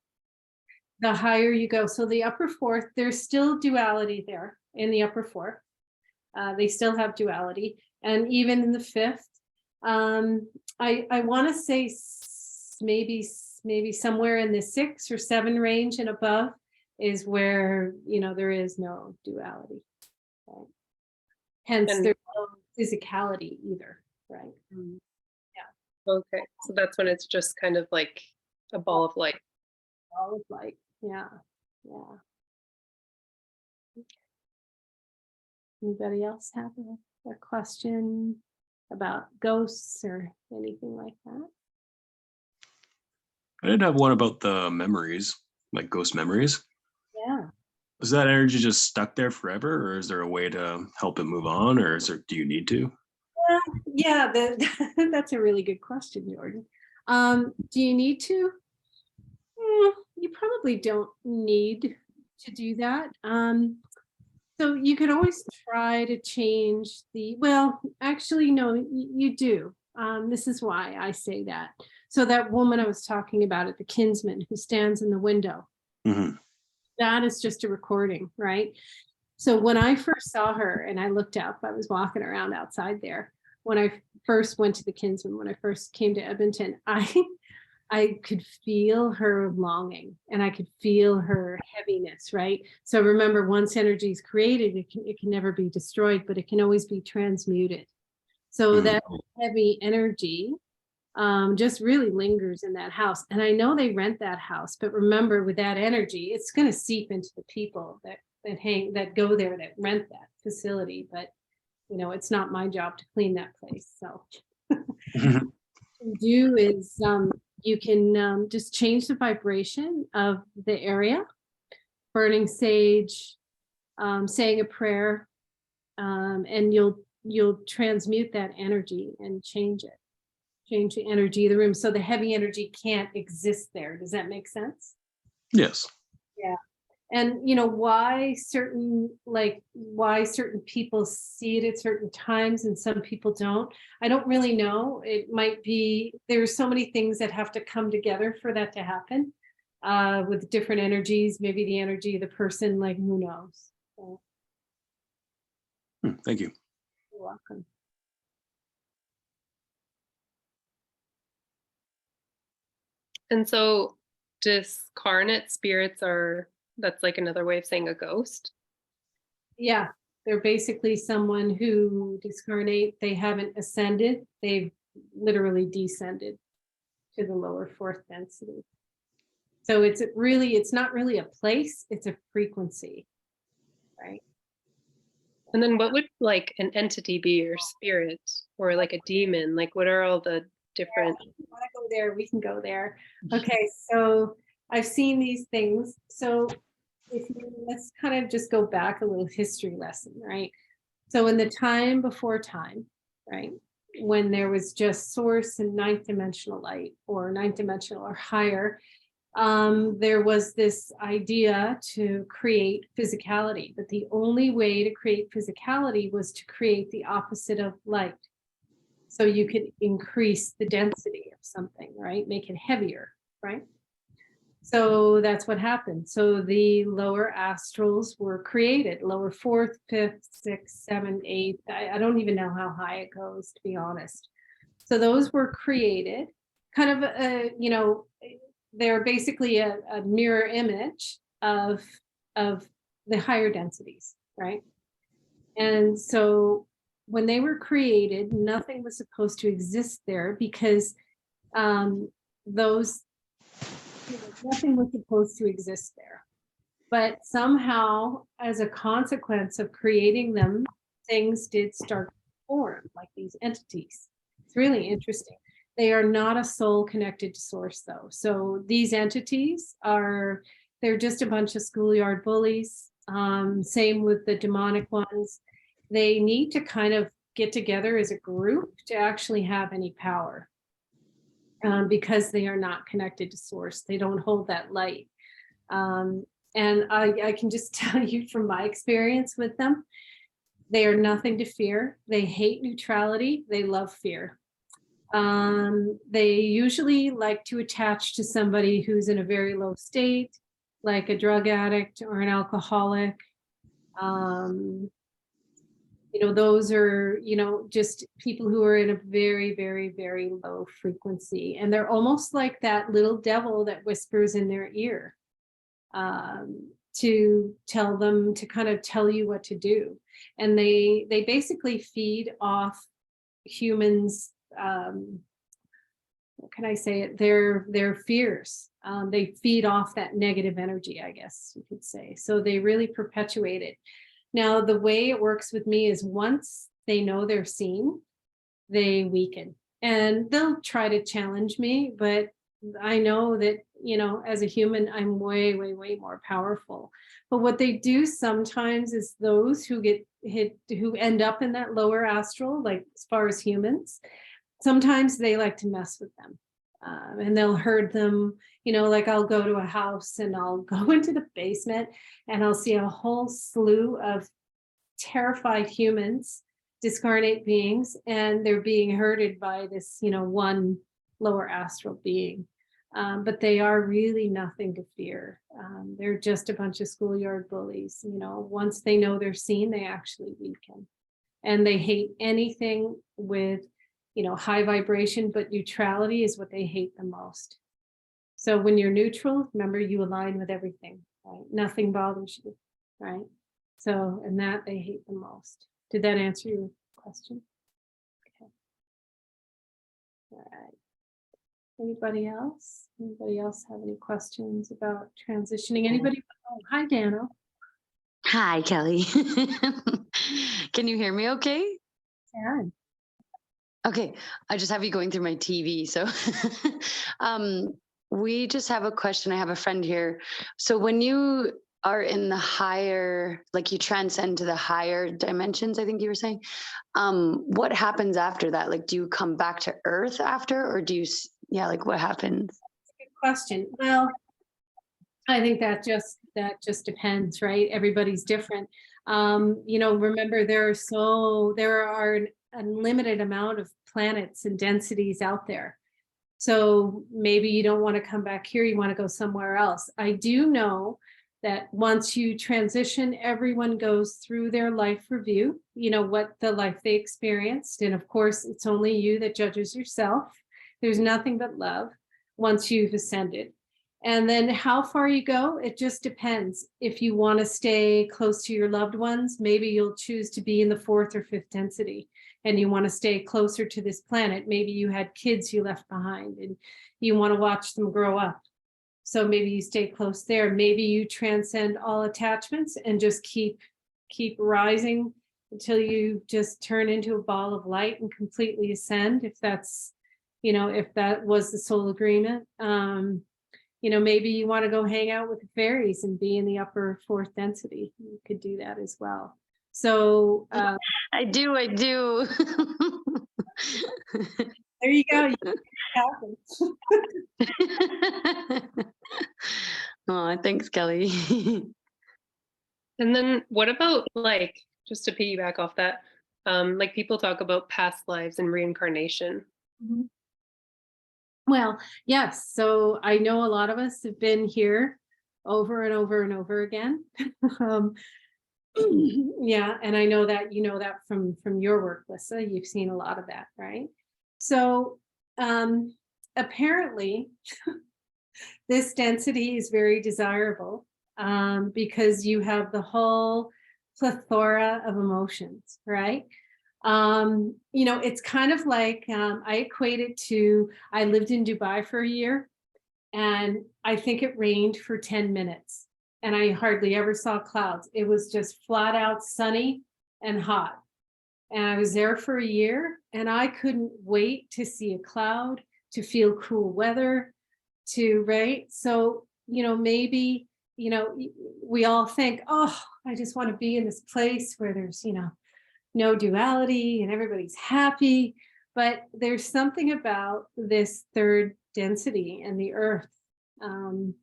The higher you go. So the upper fourth, there's still duality there in the upper fourth. They still have duality. And even in the fifth, I want to say maybe somewhere in the 6 or 7 range and above is where, there is no duality. Right? Hence, there's no physicality either, right? Mm. Okay, so that's when it's just kind of like a ball of light. Ball of light, yeah. Anybody else have a question about ghosts or anything like that? I did have one about the memories, like ghost memories. Yeah. Is that energy just stuck there forever, or is there a way to help it move on, or do you need to? Yeah, that's a really good question, Jordan. Do you need to? You probably don't need to do that. So you can always try to change well, actually, no, you do. This is why I say that. So that woman I was talking about at the Kinsman who stands in the window, Hmm. that is just a recording, right? So when I first saw her and I looked up, I was walking around outside there. When I first went to the Kinsman, when I first came to Edmonton, I could feel her longing and I could feel her heaviness, right? So remember, once energy is created, it can never be destroyed, but it can always be transmuted. So that heavy energy just really lingers in that house. And I know they rent that house, but remember, with that energy, it's going to seep into the people that go there, that rent that facility. But it's not my job to clean that place. So do is you can just change the vibration of the area, burning sage, saying a prayer, and you'll transmute that energy and change the energy of the room so the heavy energy can't exist there. Does that make sense? Yes. Yeah. And why certain people see it at certain times and some people don't, I don't really know. It might be there's so many things that have to come together for that to happen, with different energies, maybe the energy of the person, like who knows. So, Thank you. you're welcome. And so discarnate spirits that's like another way of saying a ghost. Yeah, they're basically someone who discarnate. They haven't ascended. They've literally descended to the lower fourth density. So it's not really a place, it's a frequency, right? And then what would like an entity be, or spirit, or like a demon? Like what are all the different? Yeah, if you want to go there, we can go there. Okay, so I've seen these things. So let's kind of just go back a little history lesson, right? So in the time before time, right, when there was just source and ninth dimensional light or ninth dimensional or higher, there was this idea to create physicality, but the only way to create physicality was to create the opposite of light. So you could increase the density of something, right? Make it heavier, right? So that's what happened. So the lower astrals were created, lower fourth, fifth, sixth, seventh, eighth. I don't even know how high it goes, to be honest. So those were created kind of, they're basically a mirror image of the higher densities, right? And so when they were created, nothing was supposed to exist there because nothing was supposed to exist there. But somehow, as a consequence of creating them, things did start to form, like these entities. It's really interesting. They are not a soul connected to source, though. So these entities they're just a bunch of schoolyard bullies. Same with the demonic ones. They need to kind of get together as a group to actually have any power, because they are not connected to source. They don't hold that light. And I can just tell you from my experience with them, they are nothing to fear. They hate neutrality. They love fear. They usually like to attach to somebody who's in a very low state, like a drug addict or an alcoholic. Those are, just people who are in a very, very, very low frequency. And they're almost like that little devil that whispers in their ear, to tell them, to kind of tell you what to do. And they basically feed off humans, what can I say it, their fears. They feed off that negative energy, I guess you could say. So they really perpetuate it. Now, the way it works with me is once they know they're seen, they weaken. And they'll try to challenge me, but I know that, as a human, I'm way, way, way more powerful. But what they do sometimes is those who get hit, who end up in that lower astral, like as far as humans, sometimes they like to mess with them. And they'll herd them, like I'll go to a house and I'll go into the basement and I'll see a whole slew of terrified humans, discarnate beings, and they're being herded by this, one lower astral being. But they are really nothing to fear. They're just a bunch of schoolyard bullies. Once they know they're seen, they actually weaken. And they hate anything with, high vibration, but neutrality is what they hate the most. So when you're neutral, remember, you align with everything, right? Nothing bothers you, right? So, and that they hate the most. Did that answer your question? Okay. All right. Anybody else? Anybody else have any questions about transitioning? Anybody? Oh, hi, Dano. Hi, Kelly. Can you hear me okay? Yeah. Okay, I just have you going through my TV. So we just have a question. I have a friend here. So when you are in the higher, like you transcend to the higher dimensions, I think you were saying, what happens after that? Like, do you come back to Earth after, or do you, like what happens? Good question. Well, I think that just depends, right? Everybody's different. Remember, there are an unlimited amount of planets and densities out there. So maybe you don't want to come back here, you want to go somewhere else. I do know that once you transition, everyone goes through their life review, what the life they experienced. And of course, it's only you that judges yourself. There's nothing but love once you've ascended. And then how far you go, it just depends. If you want to stay close to your loved ones, maybe you'll choose to be in the 4th or 5th density, and you want to stay closer to this planet. Maybe you had kids you left behind and you want to watch them grow up. So maybe you stay close there. Maybe you transcend all attachments and just keep rising until you just turn into a ball of light and completely ascend, if that's, if that was the soul agreement. Maybe you want to go hang out with the fairies and be in the upper 4th density. You could do that as well. So I do. there you go. Oh, thanks, Kelly. And then what about, like, just to piggyback off that, like people talk about past lives and reincarnation. Mhm. Well, yes. So I know a lot of us have been here over and over and over again. Yeah, and I know that you know that from your work, Lissa. You've seen a lot of that, right? So apparently this density is very desirable because you have the whole plethora of emotions, right? It's kind of like I equate it to, I lived in Dubai for a year, and I think it rained for 10 minutes and I hardly ever saw clouds. It was just flat out sunny and hot. And I was there for a year and I couldn't wait to see a cloud, to feel cool weather, right? So, maybe, we all think, oh, I just want to be in this place where there's, no duality and everybody's happy. But there's something about this 3rd density and the earth. And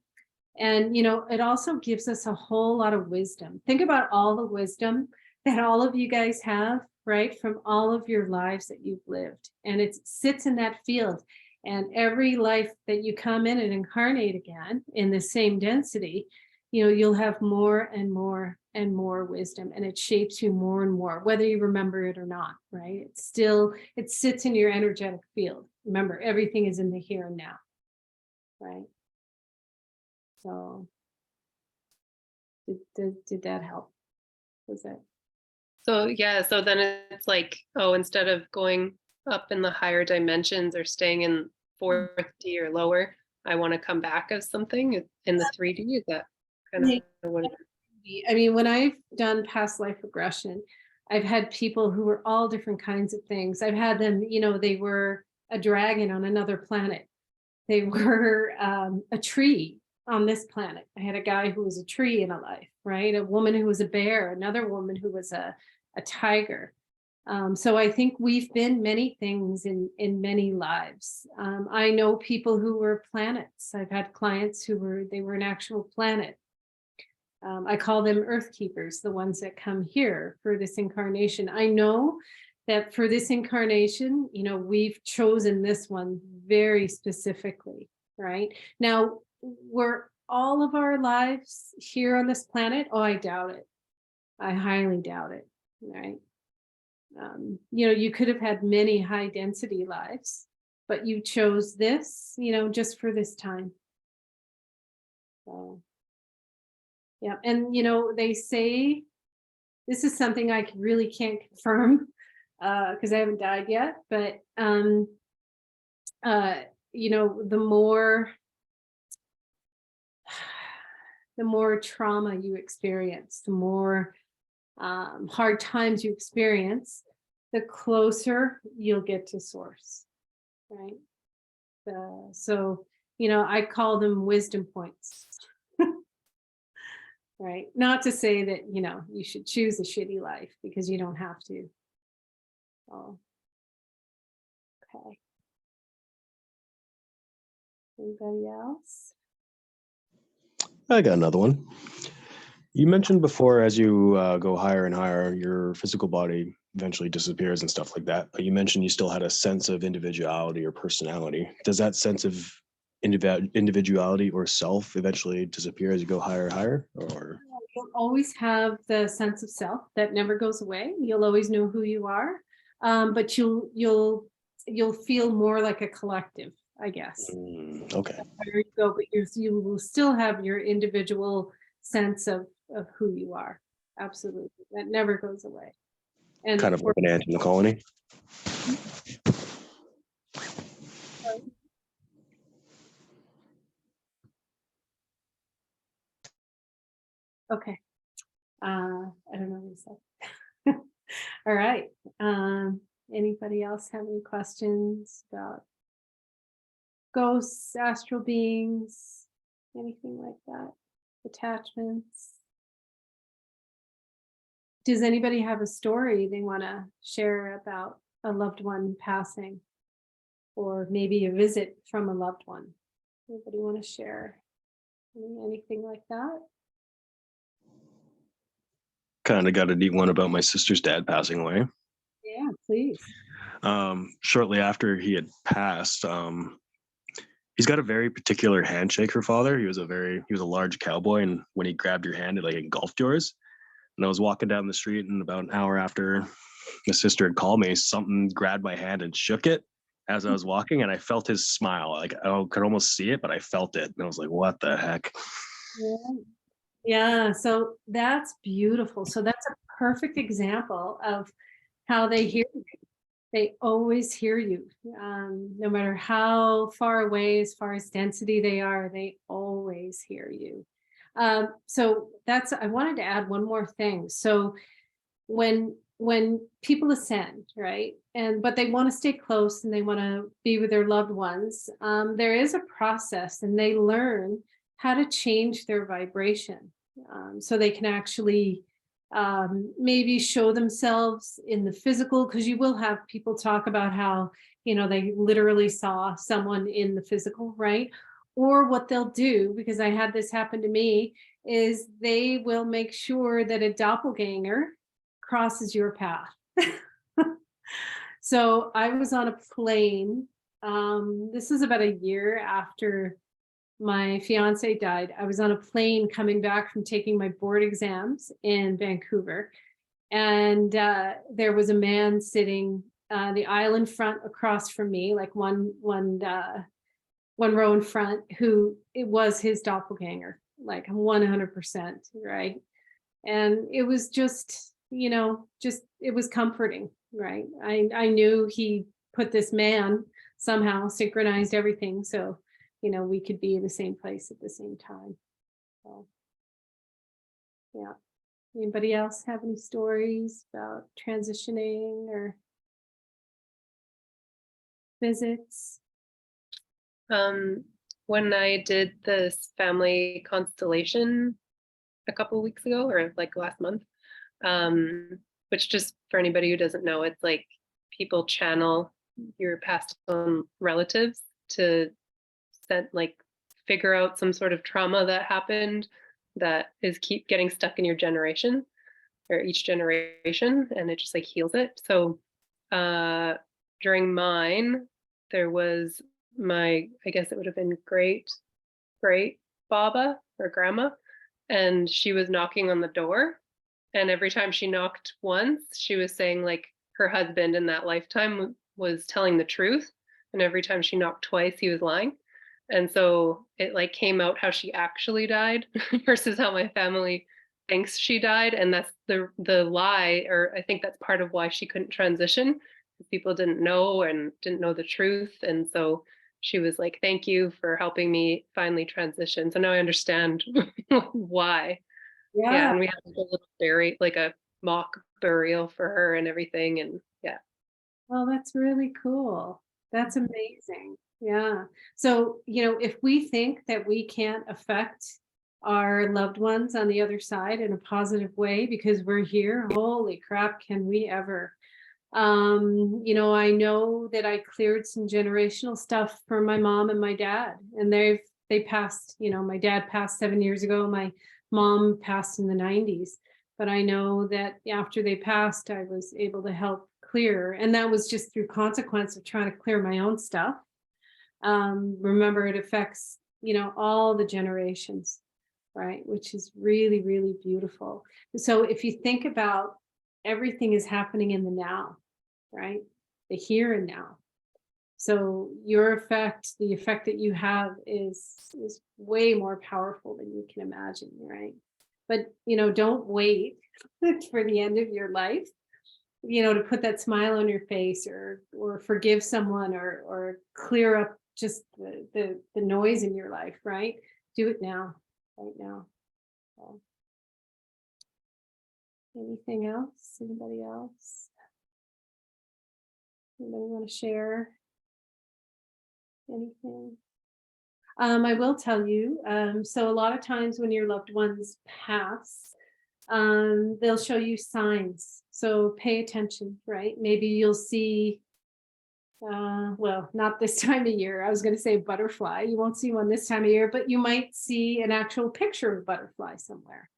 it also gives us a whole lot of wisdom. Think about all the wisdom that all of you guys have, right? From all of your lives that you've lived. And it sits in that field. And every life that you come in and incarnate again in the same density, you'll have more and more and more wisdom, and it shapes you more and more, whether you remember it or not, right? It sits in your energetic field. Remember, everything is in the here and now, right? So did that help? Was that? So yeah, so then it's like, oh, instead of going up in the higher dimensions or staying in 4th D or lower, I want to come back as something in the 3D. Is that kind of what it is? I mean, when I've done past life regression, I've had people who were all different kinds of things. I've had them, they were a dragon on another planet. They were a tree on this planet. I had a guy who was a tree in a life, right? A woman who was a bear, another woman who was a tiger. So I think we've been many things in many lives. I know people who were planets. I've had clients who were an actual planet. I call them earth keepers, the ones that come here for this incarnation. I know that for this incarnation, you know, we've chosen this one very specifically, right? Now, were all of our lives here on this planet? Oh, I doubt it. I highly doubt it, right? You know, you could have had many high density lives, but you chose this, you know, just for this time. So, yeah. And, you know, they say, this is something I really can't confirm because I haven't died yet, but, you know, the more trauma you experience, the more hard times you experience, the closer you'll get to source, right? So, you know, I call them wisdom points, right? Not to say that, you know, you should choose a shitty life because you don't have to. Oh, okay. Anybody else? I got another one. You mentioned before, as you go higher and higher, your physical body eventually disappears and stuff like that. But you mentioned you still had a sense of individuality or personality. Does that sense of individuality or self eventually disappear as you go higher and higher? Or You'll always have the sense of self that never goes away. You'll always know who you are, but you'll feel more like a collective, I guess. Okay. There you go, but you will still have your individual sense of who you are. Absolutely, that never goes away. And Kind of like an ant in the colony. okay, I don't know what you said. All right. Anybody else have any questions about ghosts, astral beings, anything like that? Attachments? Does anybody have a story they want to share about a loved one passing, or maybe a visit from a loved one? Anybody want to share anything like that? Kind of got a neat one about my sister's dad passing away. Yeah, please. Shortly after he had passed, he's got a very particular handshake, her father. He was a large cowboy, and when he grabbed your hand, it like engulfed yours. And I was walking down the street, and about an hour after my sister had called me, something grabbed my hand and shook it as I was walking, and I felt his smile. Like I could almost see it, but I felt it, and I was like, "What the heck?" Yeah. Yeah, so that's beautiful. So that's a perfect example of how they hear you. They always hear you, no matter how far away, as far as density they are, they always hear you. So I wanted to add one more thing. So when people ascend, right, but they want to stay close and they want to be with their loved ones, there is a process, and they learn how to change their vibration, so they can actually maybe show themselves in the physical, because you will have people talk about how, you know, they literally saw someone in the physical, right? Or what they'll do, because I had this happen to me, is they will make sure that a doppelganger crosses your path. So I was on a plane. This is about a year after my fiance died. I was on a plane coming back from taking my board exams in Vancouver. And there was a man sitting the aisle in front across from me, like one row in front, who it was his doppelganger, like 100%, right? And it was just, you know, it was comforting, right? I knew he put this man somehow synchronized everything, so, you know, we could be in the same place at the same time. So, yeah. Anybody else have any stories about transitioning or visits? When I did this family constellation a couple of weeks ago, or like last month, which, just for anybody who doesn't know, it's like people channel your past relatives to figure out some sort of trauma that happened that is keep getting stuck in your generation or each generation, and it just like heals it. So during mine, there was my, I guess it would have been great Baba or grandma, and she was knocking on the door. And every time she knocked once, she was saying like her husband in that lifetime was telling the truth. And every time she knocked twice, he was lying. And so it like came out how she actually died versus how my family thinks she died. And that's the lie, or I think that's part of why she couldn't transition. People didn't know and didn't know the truth. And so she was like, thank you for helping me finally transition. So now I understand why. Yeah, and we had like a little like a mock burial for her and everything. And yeah. Well, that's really cool. That's amazing. Yeah. So, if we think that we can't affect our loved ones on the other side in a positive way because we're here, holy crap, can we ever? I know that I cleared some generational stuff for my mom and my dad, and they passed, my dad passed 7 years ago, my mom passed in the 90s. But I know that after they passed, I was able to help clear, and that was just through consequence of trying to clear my own stuff. Remember, it affects, all the generations, right? Which is really, really beautiful. So if you think about everything is happening in the now, right? The here and now. So your effect, the effect that you have is way more powerful than you can imagine, right? But, don't wait for the end of your life, to put that smile on your face or forgive someone or clear up just the noise in your life, right? Do it now, right now. So, anything else? Anybody else? Anybody want to share anything? I will tell you, so a lot of times when your loved ones pass, they'll show you signs. So pay attention, right? Maybe you'll see, well, not this time of year. I was going to say butterfly. You won't see one this time of year, but you might see an actual picture of a butterfly somewhere,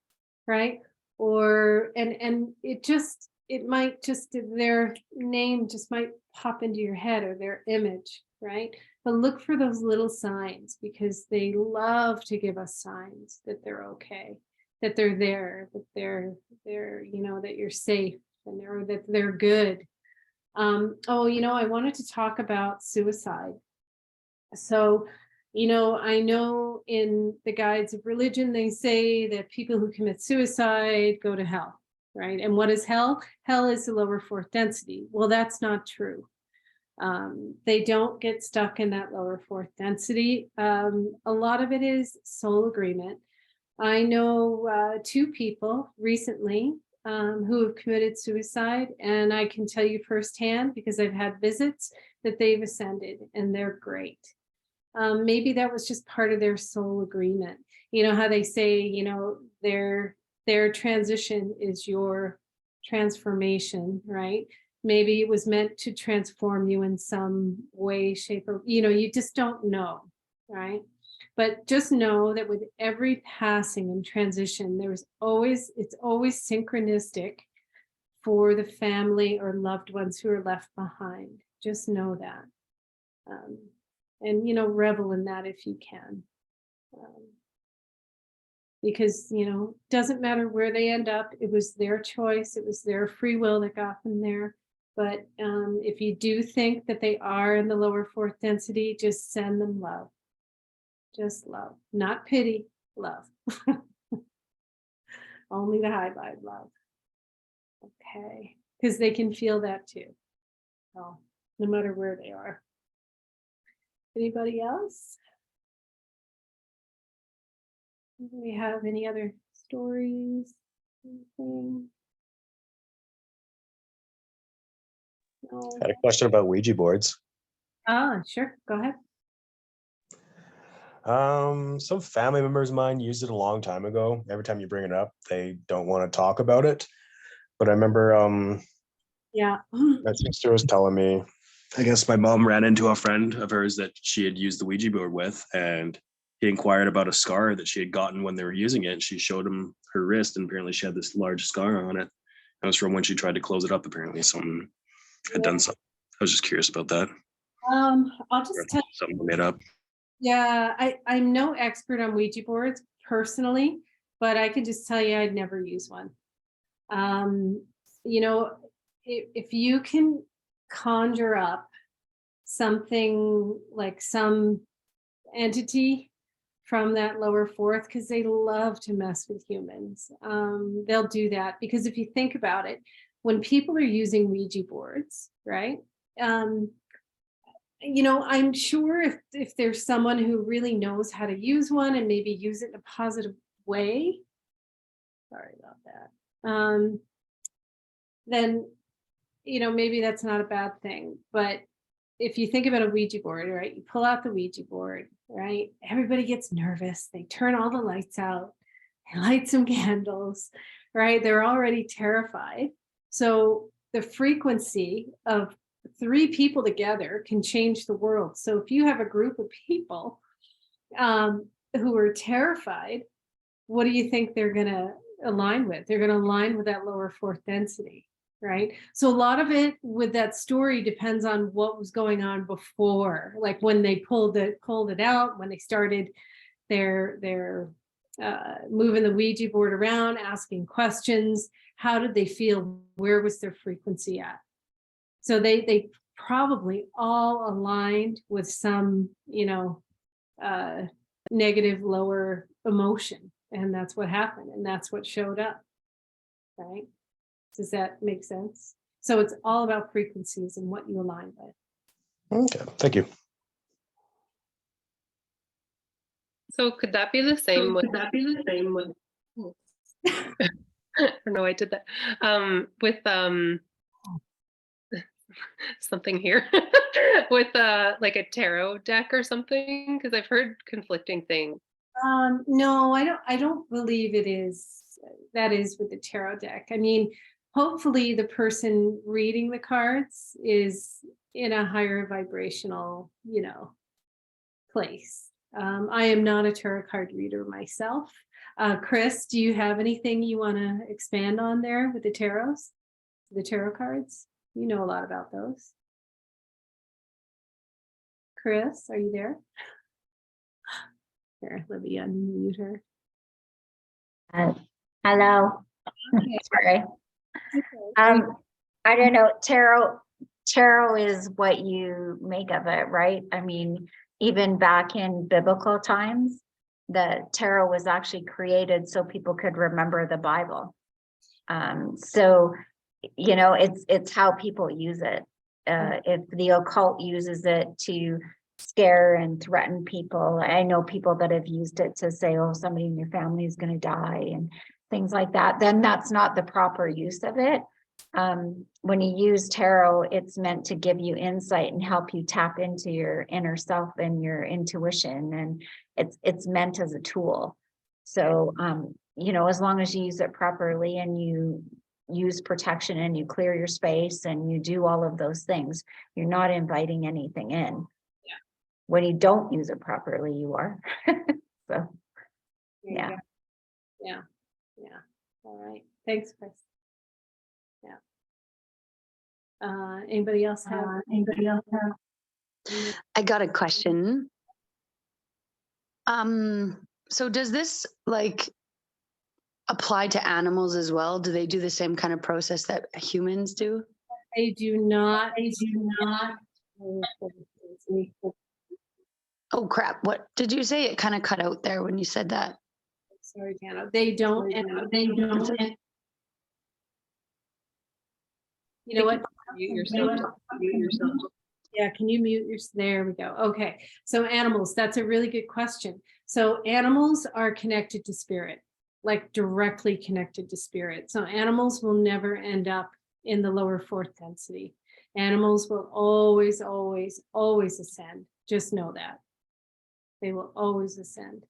right? Or, and it might just, their name just might pop into your head or their image, right? But look for those little signs because they love to give us signs that they're okay, that they're there, that they're, that you're safe and that they're good. I wanted to talk about suicide. So, I know in the guides of religion, they say that people who commit suicide go to hell, right? And what is hell? Hell is the lower fourth density. Well, that's not true. They don't get stuck in that lower fourth density. A lot of it is soul agreement. I know 2 people recently who have committed suicide, and I can tell you firsthand because I've had visits that they've ascended and they're great. Maybe that was just part of their soul agreement. You know how they say, their transition is your transformation, right? Maybe it was meant to transform you in some way, shape, or, you just don't know, right? But just know that with every passing and transition, it's always synchronistic for the family or loved ones who are left behind. Just know that. And, revel in that if you can. Because, doesn't matter where they end up. It was their choice. It was their free will that got them there. But if you do think that they are in the lower fourth density, just send them love. Just love, not pity, love. Only the high vibe love. Okay, because they can feel that too. So, no matter where they are. Anybody else? Do we have any other stories? Anything? No. I had a question about Ouija boards. Sure. Go ahead. Some family members of mine used it a long time ago. Every time you bring it up, they don't want to talk about it. But I remember Yeah. my sister was telling me, I guess my mom ran into a friend of hers that she had used the Ouija board with, and he inquired about a scar that she had gotten when they were using it. And she showed him her wrist, and apparently she had this large scar on it. That was from when she tried to close it up. Apparently someone had done something. I was just curious about that. I'll just tell Something made up. Yeah, I'm no expert on Ouija boards personally, but I can just tell you I'd never use one. You know, if you can conjure up something like some entity from that lower fourth, because they love to mess with humans, they'll do that. Because if you think about it, when people are using Ouija boards, right? You know, I'm sure if there's someone who really knows how to use one and maybe use it in a positive way, sorry about that, then, you know, maybe that's not a bad thing. But if you think about a Ouija board, right, you pull out the Ouija board, right, everybody gets nervous, they turn all the lights out, they light some candles, right, they're already terrified. So the frequency of 3 people together can change the world. So if you have a group of people who are terrified, what do you think they're going to align with? They're going to align with that lower fourth density, right? So a lot of it with that story depends on what was going on before, like when they pulled it out, when they started their moving the Ouija board around, asking questions. How did they feel? Where was their frequency at? So they probably all aligned with some, you know, negative lower emotion. And that's what happened. And that's what showed up. Right? Does that make sense? So it's all about frequencies and what you align with. Okay, thank you. So could that be the same with I don't know, I did that. With something here with like a tarot deck or something, because I've heard conflicting things. No, I don't believe it is. That is with the tarot deck. I mean, hopefully the person reading the cards is in a higher vibrational, you know, place. I am not a tarot card reader myself. Chris, do you have anything you want to expand on there with the tarot cards? You know a lot about those. Chris, are you there? Here, let me unmute her. Hello. Okay. Sorry. Okay. I don't know. Tarot is what you make of it, right? I mean, even back in biblical times, the tarot was actually created so people could remember the Bible. So, you know, it's how people use it. If the occult uses it to scare and threaten people, I know people that have used it to say, oh, somebody in your family is going to die and things like that, then that's not the proper use of it. When you use tarot, it's meant to give you insight and help you tap into your inner self and your intuition, and it's meant as a tool. So you know, as long as you use it properly and you use protection and you clear your space and you do all of those things, you're not inviting anything in. Yeah. When you don't use it properly, you are. So yeah. All right, thanks, Chris. Anybody else have? I got a question. So does this like apply to animals as well? Do they do the same kind of process that humans do? They do not. Oh crap, what did you say? It kind of cut out there when you said that. Sorry, Tana. They don't. You know what? Mute yourself. Yeah, can you mute your, there we go. Okay, so animals, that's a really good question. So animals are connected to spirit, like directly connected to spirit. So animals will never end up in the lower fourth density. Animals will always, always, always ascend. Just know that. They will always ascend.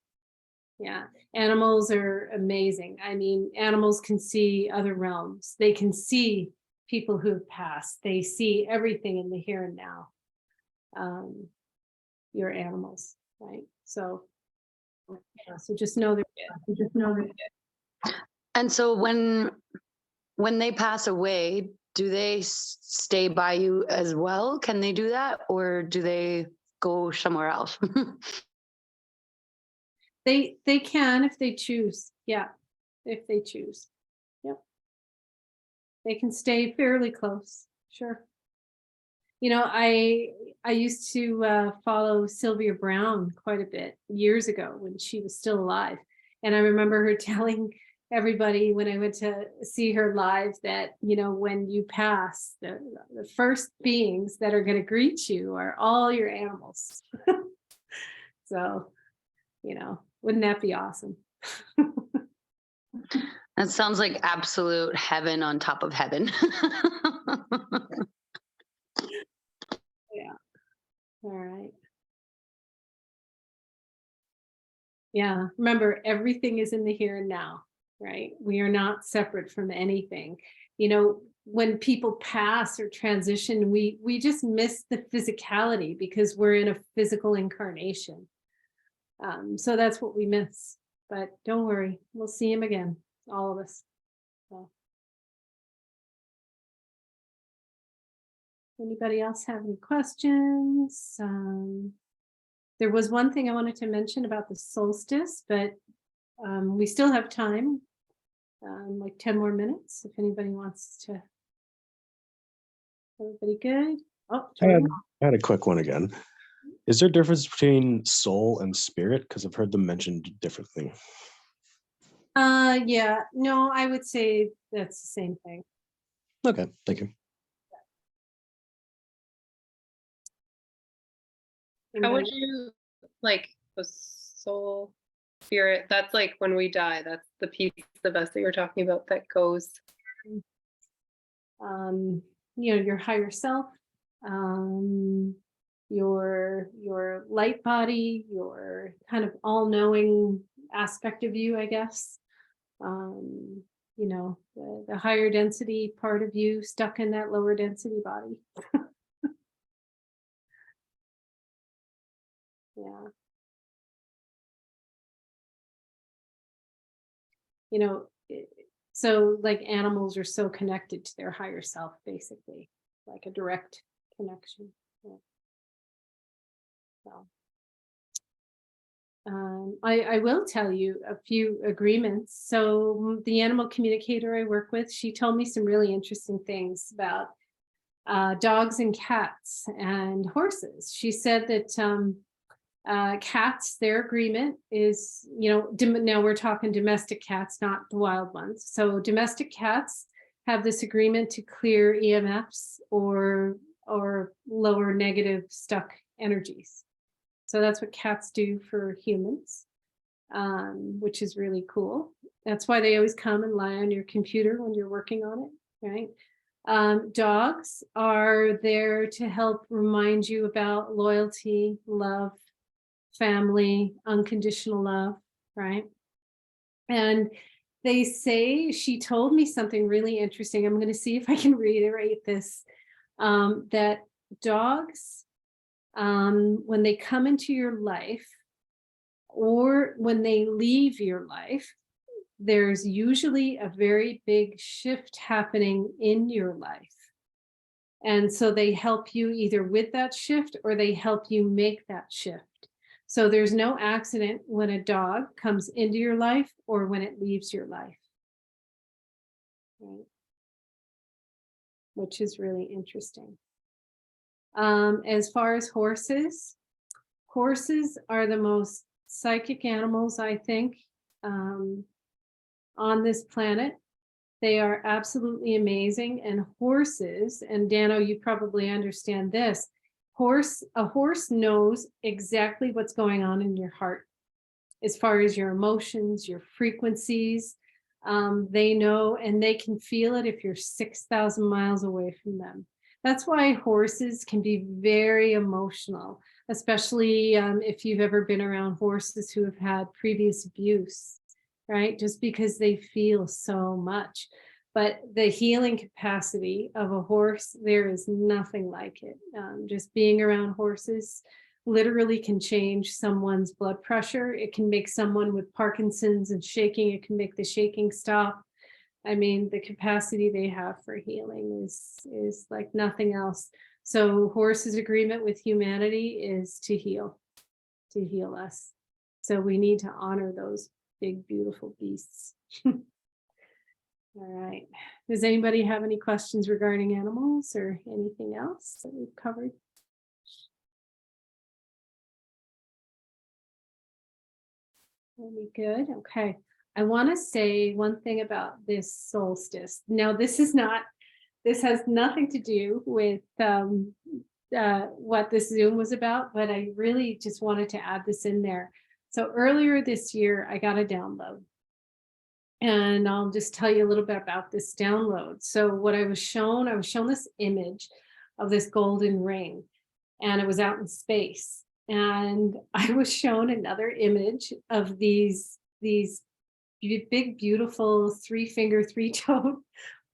Yeah, animals are amazing. I mean, animals can see other realms. They can see people who have passed. They see everything in the here and now. Your animals, right? So Yeah, so just know they're And so when they pass away, do they stay by you as well? Can they do that, or do they go somewhere else? They can if they choose. Yeah, if they choose. Yep. They can stay fairly close. Sure. You know, I used to follow Sylvia Brown quite a bit years ago when she was still alive. And I remember her telling everybody when I went to see her live that, you know, when you pass, the first beings that are going to greet you are all your animals. So, you know, wouldn't that be awesome? That sounds like absolute heaven on top of heaven. Yeah. All right. Yeah. Remember, everything is in the here and now, right? We are not separate from anything. You know, when people pass or transition, we just miss the physicality because we're in a physical incarnation. So that's what we miss. But don't worry, we'll see him again, all of us. So. Anybody else have any questions? There was one thing I wanted to mention about the solstice, but we still have time, like 10 more minutes if anybody wants to. Everybody good? Oh, Jordan. I had a quick one again. Is there a difference between soul and spirit? Because I've heard them mentioned differently. Yeah, no, I would say that's the same thing. Okay, thank you. How would Anybody? you like the soul spirit? That's like when we die. That's the piece of us that you're talking about that goes. You know, your higher self, your light body, your kind of all-knowing aspect of you, I guess. You know, the higher density part of you stuck in that lower density body. Yeah. You know, so like animals are so connected to their higher self, basically, like a direct connection. Yeah. So. I will tell you a few agreements. So the animal communicator I work with, she told me some really interesting things about dogs and cats and horses. She said that cats, their agreement is, you know, now we're talking domestic cats, not the wild ones. So domestic cats have this agreement to clear EMFs or lower negative stuck energies. So that's what cats do for humans, which is really cool. That's why they always come and lie on your computer when you're working on it, right? Dogs are there to help remind you about loyalty, love, family, unconditional love, right? And they say, she told me something really interesting. I'm going to see if I can reiterate this, that dogs, when they come into your life or when they leave your life, there's usually a very big shift happening in your life. And so they help you either with that shift or they help you make that shift. So there's no accident when a dog comes into your life or when it leaves your life. Right? Which is really interesting. As far as horses are the most psychic animals, I think, on this planet. They are absolutely amazing. And horses, and Dano, you probably understand this, a horse knows exactly what's going on in your heart as far as your emotions, your frequencies. They know, and they can feel it if you're 6,000 miles away from them. That's why horses can be very emotional, especially if you've ever been around horses who have had previous abuse, right? Just because they feel so much. But the healing capacity of a horse, there is nothing like it. Just being around horses, literally can change someone's blood pressure. It can make someone with Parkinson's and shaking, it can make the shaking stop. I mean, the capacity they have for healing is like nothing else. So Horse's agreement with humanity is to heal us. So we need to honor those big, beautiful beasts. All right. Does anybody have any questions regarding animals or anything else that we've covered? Really good. Okay. I want to say one thing about this solstice. Now, this has nothing to do with what this Zoom was about, but I really just wanted to add this in there. So earlier this year, I got a download. And I'll just tell you a little bit about this download. So what I was shown this image of this golden ring, and it was out in space. And I was shown another image of these big, beautiful 3-finger, 3-toed,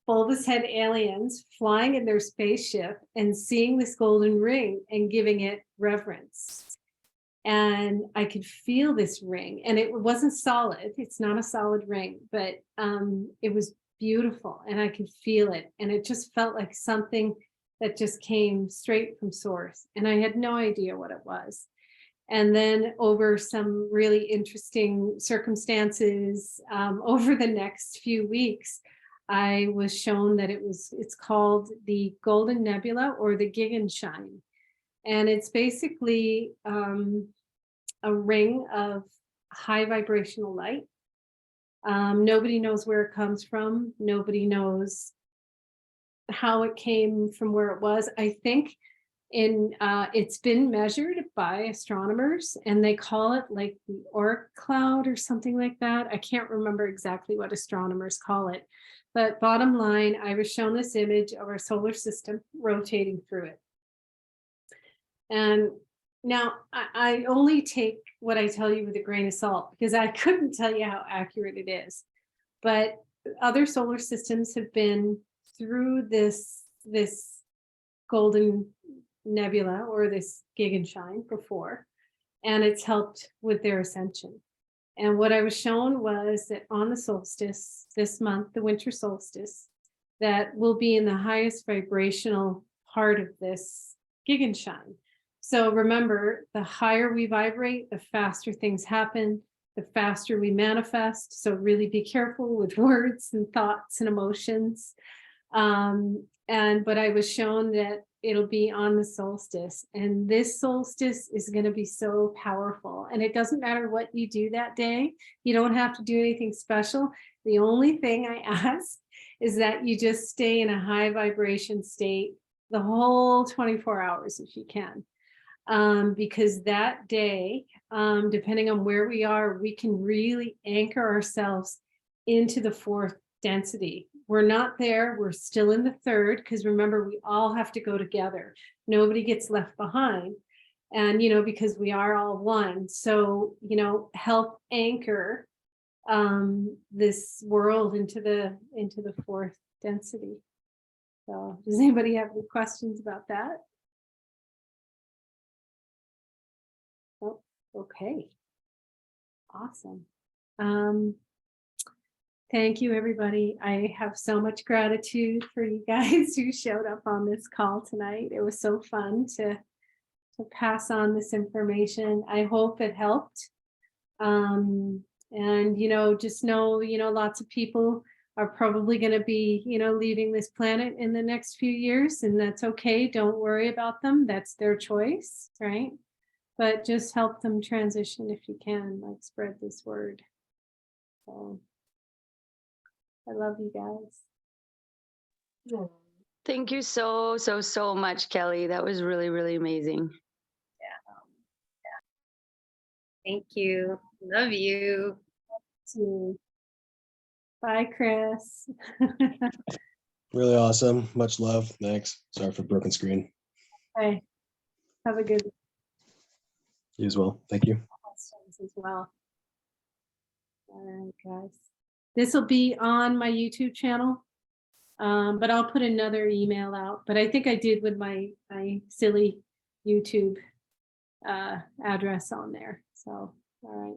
bulbous head aliens flying in their spaceship and seeing this golden ring and giving it reverence. And I could feel this ring, and it wasn't solid. It's not a solid ring, but it was beautiful, and I could feel it. And it just felt like something that just came straight from source. And I had no idea what it was. And then over some really interesting circumstances over the next few weeks, I was shown that it's called the Golden Nebula or the Gegenschein. And it's basically a ring of high vibrational light. Nobody knows where it comes from. Nobody knows how it came from where it was. I think it's been measured by astronomers, and they call it like the Oort cloud or something like that. I can't remember exactly what astronomers call it, but bottom line, I was shown this image of our solar system rotating through it. And now I only take what I tell you with a grain of salt, because I couldn't tell you how accurate it is. But other solar systems have been through this golden nebula or this Gegenschein before, and it's helped with their ascension. And what I was shown was that on the solstice this month, the winter solstice, that will be in the highest vibrational part of this Gegenschein. So remember, the higher we vibrate, the faster things happen, the faster we manifest. So really be careful with words and thoughts and emotions. But I was shown that it'll be on the solstice, and this solstice is going to be so powerful. And it doesn't matter what you do that day. You don't have to do anything special. The only thing I ask is that you just stay in a high vibration state the whole 24 hours if you can. Because that day, depending on where we are, we can really anchor ourselves into the fourth density. We're not there, we're still in the third, because remember, we all have to go together. Nobody gets left behind. And, because we are all one. So, help anchor this world into the fourth density. So does anybody have any questions about that? Oh, okay. Awesome. Thank you, everybody. I have so much gratitude for you guys who showed up on this call tonight. It was so fun to pass on this information. I hope it helped. And, just know, lots of people are probably going to be, leaving this planet in the next few years, and that's okay. Don't worry about them. That's their choice, right? But just help them transition if you can, like spread this word. So I love you guys. Thank you so much, Kelly. That was really, really amazing. Thank you. Love you. Bye, Chris. Really awesome. Much love. Thanks. Sorry for broken screen. Bye. Have a good You as well. Thank you. questions as well. All right, guys. This will be on my YouTube channel, but I'll put another email out. But I think I did with my silly YouTube address on there. So, all right.